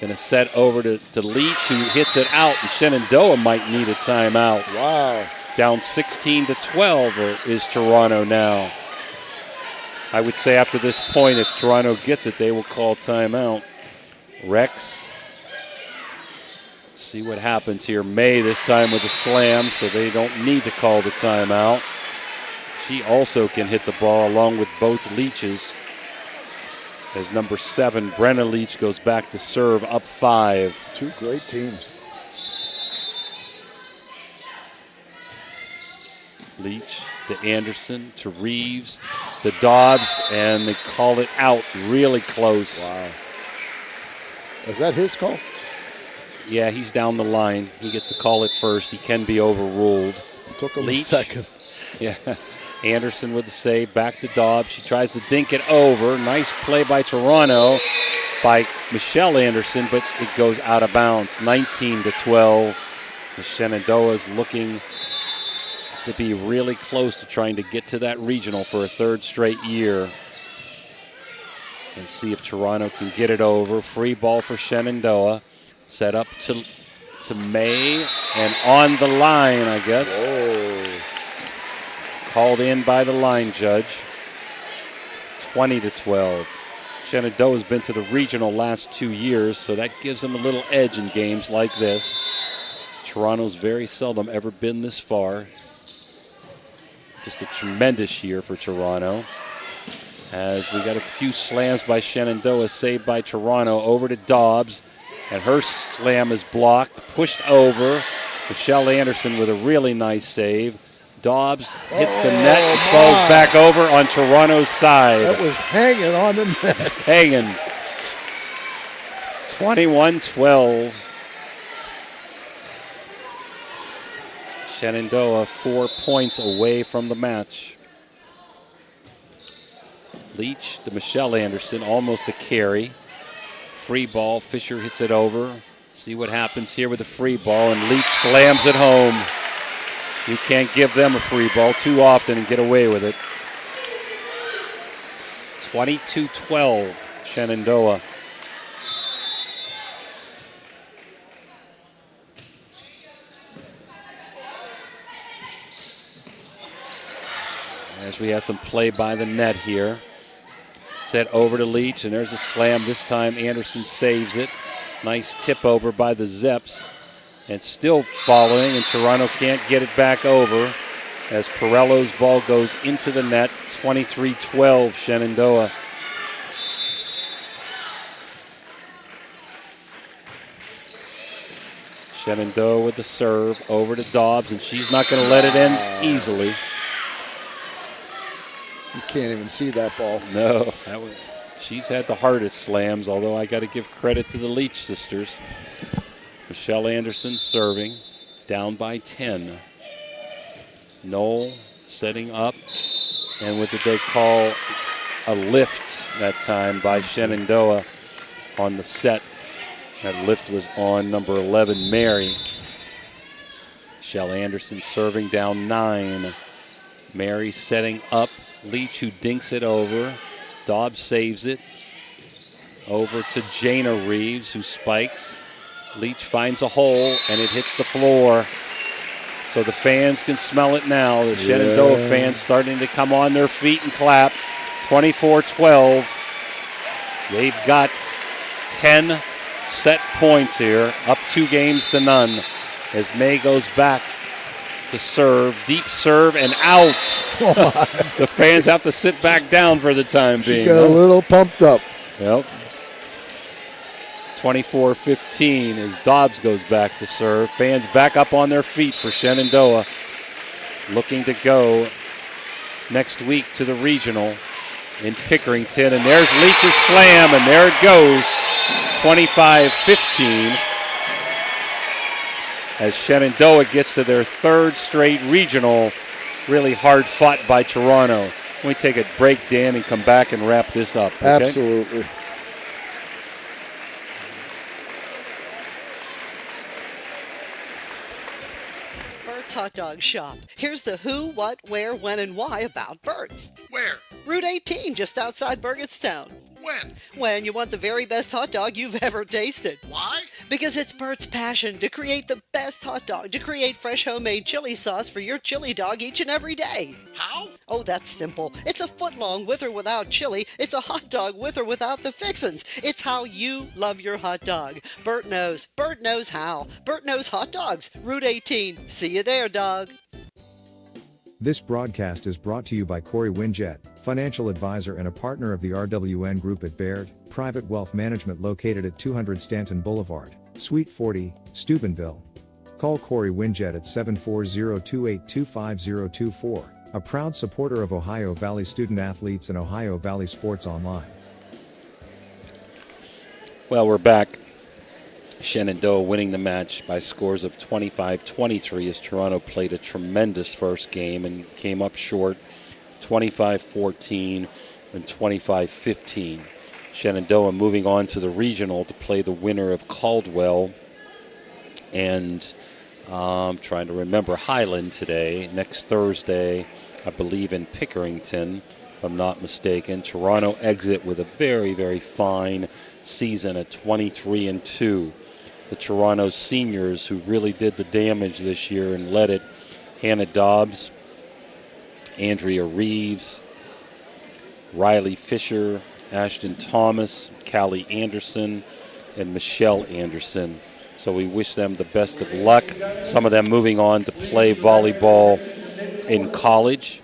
Going to set over to Leach, who hits it out. And Shenandoah might need a timeout. Wow. Down 16-12 is Toronto now. I would say after this point, if Toronto gets it, they will call timeout. Rex. Let's see what happens here. May this time with a slam, so they don't need to call the timeout. She also can hit the ball along with both Leaches. As number 7, Brenna Leach, goes back to serve, up 5. 2 great teams. Leach to Anderson, to Reeves, to Dobbs, and they call it out really close. Wow. Is that his call? Yeah, he's down the line. He gets to call it first. He can be overruled. It took him Leach, a second. Yeah. Anderson with the save, back to Dobbs. She tries to dink it over. Nice play by Toronto by Michelle Anderson, but it goes out of bounds. 19-12. The Shenandoah's looking to be really close to trying to get to that regional for a 3rd straight year. And see if Toronto can get it over. Free ball for Shenandoah. Set up to May, and on the line, I guess. Whoa. Called in by the line judge. 20-12. Shenandoah's been to the regional last 2 years, so that gives them a little edge in games like this. Toronto's very seldom ever been this far. Just a tremendous year for Toronto. As we got a few slams by Shenandoah, saved by Toronto. Over to Dobbs. And her slam is blocked, pushed over. Michelle Anderson with a really nice save. Dobbs hits the net and falls back over on Toronto's side. That was hanging on the net. Just hanging. 21-12. Shenandoah 4 points away from the match. Leach to Michelle Anderson, almost a carry. Free ball, Fisher hits it over. See what happens here with the free ball, and Leach slams it home. You can't give them a free ball too often and get away with it. 22-12, Shenandoah. As we have some play by the net here. Set over to Leach, and there's a slam. This time Anderson saves it. Nice tip over by the Zeps. And still following, and Toronto can't get it back over as Perello's ball goes into the net. 23-12, Shenandoah. Shenandoah with the serve over to Dobbs, and she's not going to let it in easily. You can't even see that ball. No, she's had the hardest slams, although I got to give credit to the Leach sisters. Michelle Anderson serving, down by 10. Knoll setting up, and what did they call a lift that time by Shenandoah on the set. That lift was on number 11, Mary. Michelle Anderson serving down 9. Mary setting up. Leach who dinks it over. Dobbs saves it. Over to Jana Reeves who spikes. Leach finds a hole and it hits the floor. So the fans can smell it now. The Shenandoah fans starting to come on their feet and clap. 24-12. They've got 10 set points here, up 2 games to none. As May goes back to serve, deep serve and out. The fans have to sit back down for the time being. She got a little pumped up. Yep. 24-15 as Dobbs goes back to serve. Fans back up on their feet for Shenandoah. Looking to go next week to the regional in Pickerington. And there's Leach's slam, and there it goes. 25-15 as Shenandoah gets to their 3rd straight regional. Really hard fought by Toronto. We take a break, Dan, and come back and wrap this up. Okay? Absolutely. Bert's Hot Dog Shop. Here's the who, what, where, when, and why about Bert's. Where? Route 18, just outside Burgettstown. When? When you want the very best hot dog you've ever tasted. Why? Because it's Bert's passion to create the best hot dog, to create fresh homemade chili sauce for your chili dog each and every day. How? Oh, that's simple. It's a foot long with or without chili. It's a hot dog with or without the fixins. It's how you love your hot dog. Bert knows. Bert knows how. Bert knows hot dogs. Route 18. See you there, dog. This broadcast is brought to you by Corey Winjet, financial advisor and a partner of the RWN Group at Baird, Private Wealth Management located at 200 Stanton Boulevard, Suite 40, Steubenville. Call Corey Winjet at 740-282-5024, a proud supporter of Ohio Valley student athletes and Ohio Valley Sports Online. Well, we're back. Shenandoah winning the match by scores of 25-23 as Toronto played a tremendous first game and came up short 25-14 and 25-15. Shenandoah moving on to the regional to play the winner of Caldwell and trying to remember Highland today. Next Thursday, I believe in Pickerington, if I'm not mistaken. Toronto exit with a very, very fine season at 23-2. The Toronto seniors who really did the damage this year and led it. Hannah Dobbs, Andrea Reeves, Riley Fisher, Ashton Thomas, Callie Anderson, and Michelle Anderson. So we wish them the best of luck. Some of them moving on to play volleyball in college.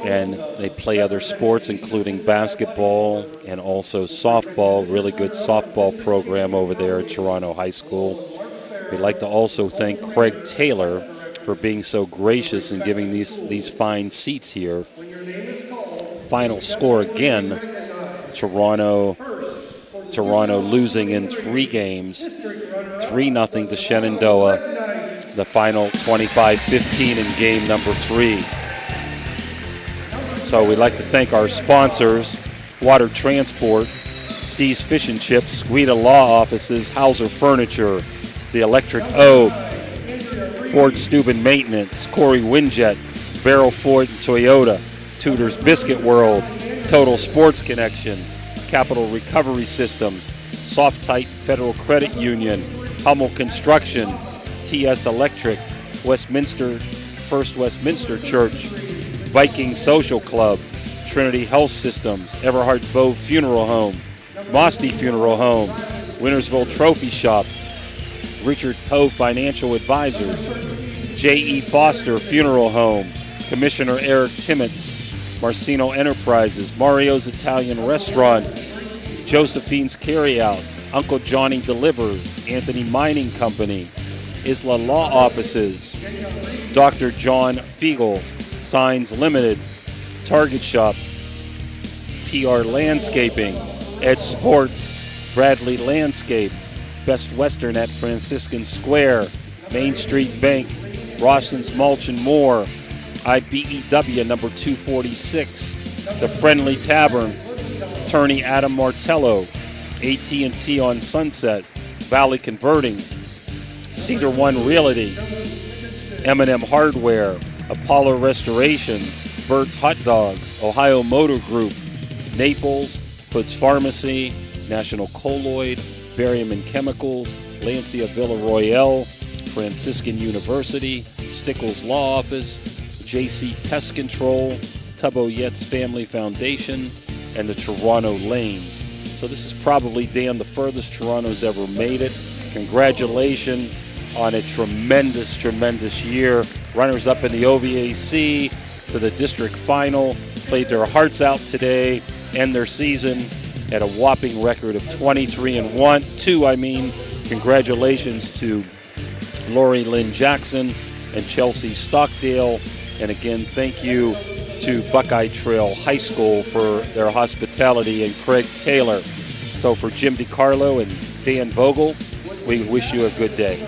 and they play other sports, including basketball and also softball. Really good softball program over there at Toronto High School. We'd like to also thank Craig Taylor for being so gracious and giving these fine seats here. Final score again, Toronto losing in 3 games, 3-0 to Shenandoah. The final 25-15 in game number 3. So we'd like to thank our sponsors, Water Transport, Steve's Fish and Chips, Guida Law Offices, Hauser Furniture, The Electric O, Ford Steuben Maintenance, Corey Winjet, Barrel Ford and Toyota, Tudor's Biscuit World, Total Sports Connection, Capital Recovery Systems, Soft-Tight Federal Credit Union, Hummel Construction, TS Electric, Westminster, First Westminster Church, Viking Social Club, Trinity Health Systems, Everhart Bow Funeral Home, Mosty Funeral Home, Wintersville Trophy Shop, Richard Poe Financial Advisors, J.E. Foster Funeral Home, Commissioner Eric Timmons, Marcino Enterprises, Mario's Italian Restaurant, Josephine's Carryouts, Uncle Johnny Delivers, Anthony Mining Company, Isla Law Offices, Dr. John Fiegel, Signs Limited, Target Shop, PR Landscaping, Edge Sports, Bradley Landscape, Best Western at Franciscan Square, Main Street Bank, Rawson's Mulch and More, IBEW number 246, The Friendly Tavern, Attorney Adam Martello, AT&T on Sunset, Valley Converting, Cedar One Realty, M&M Hardware, Apollo Restorations, Burt's Hot Dogs, Ohio Motor Group, Naples, Hood's Pharmacy, National Colloid, Barium and Chemicals, Lancia Villa Royale, Franciscan University, Stickles Law Office, JC Pest Control, Tubbo Yetz Family Foundation, and the Toronto Lanes. So this is probably, Dan, the furthest Toronto's ever made it. Congratulations on a tremendous, tremendous year. Runners up in the OVAC to the district final, played their hearts out today, end their season at a whopping record of 23-2. Congratulations to Lori Lynn Jackson and Chelsea Stockdale. And again, thank you to Buckeye Trail High School for their hospitality, and Craig Taylor. So for Jim DiCarlo and Dan Vogel, we wish you a good day.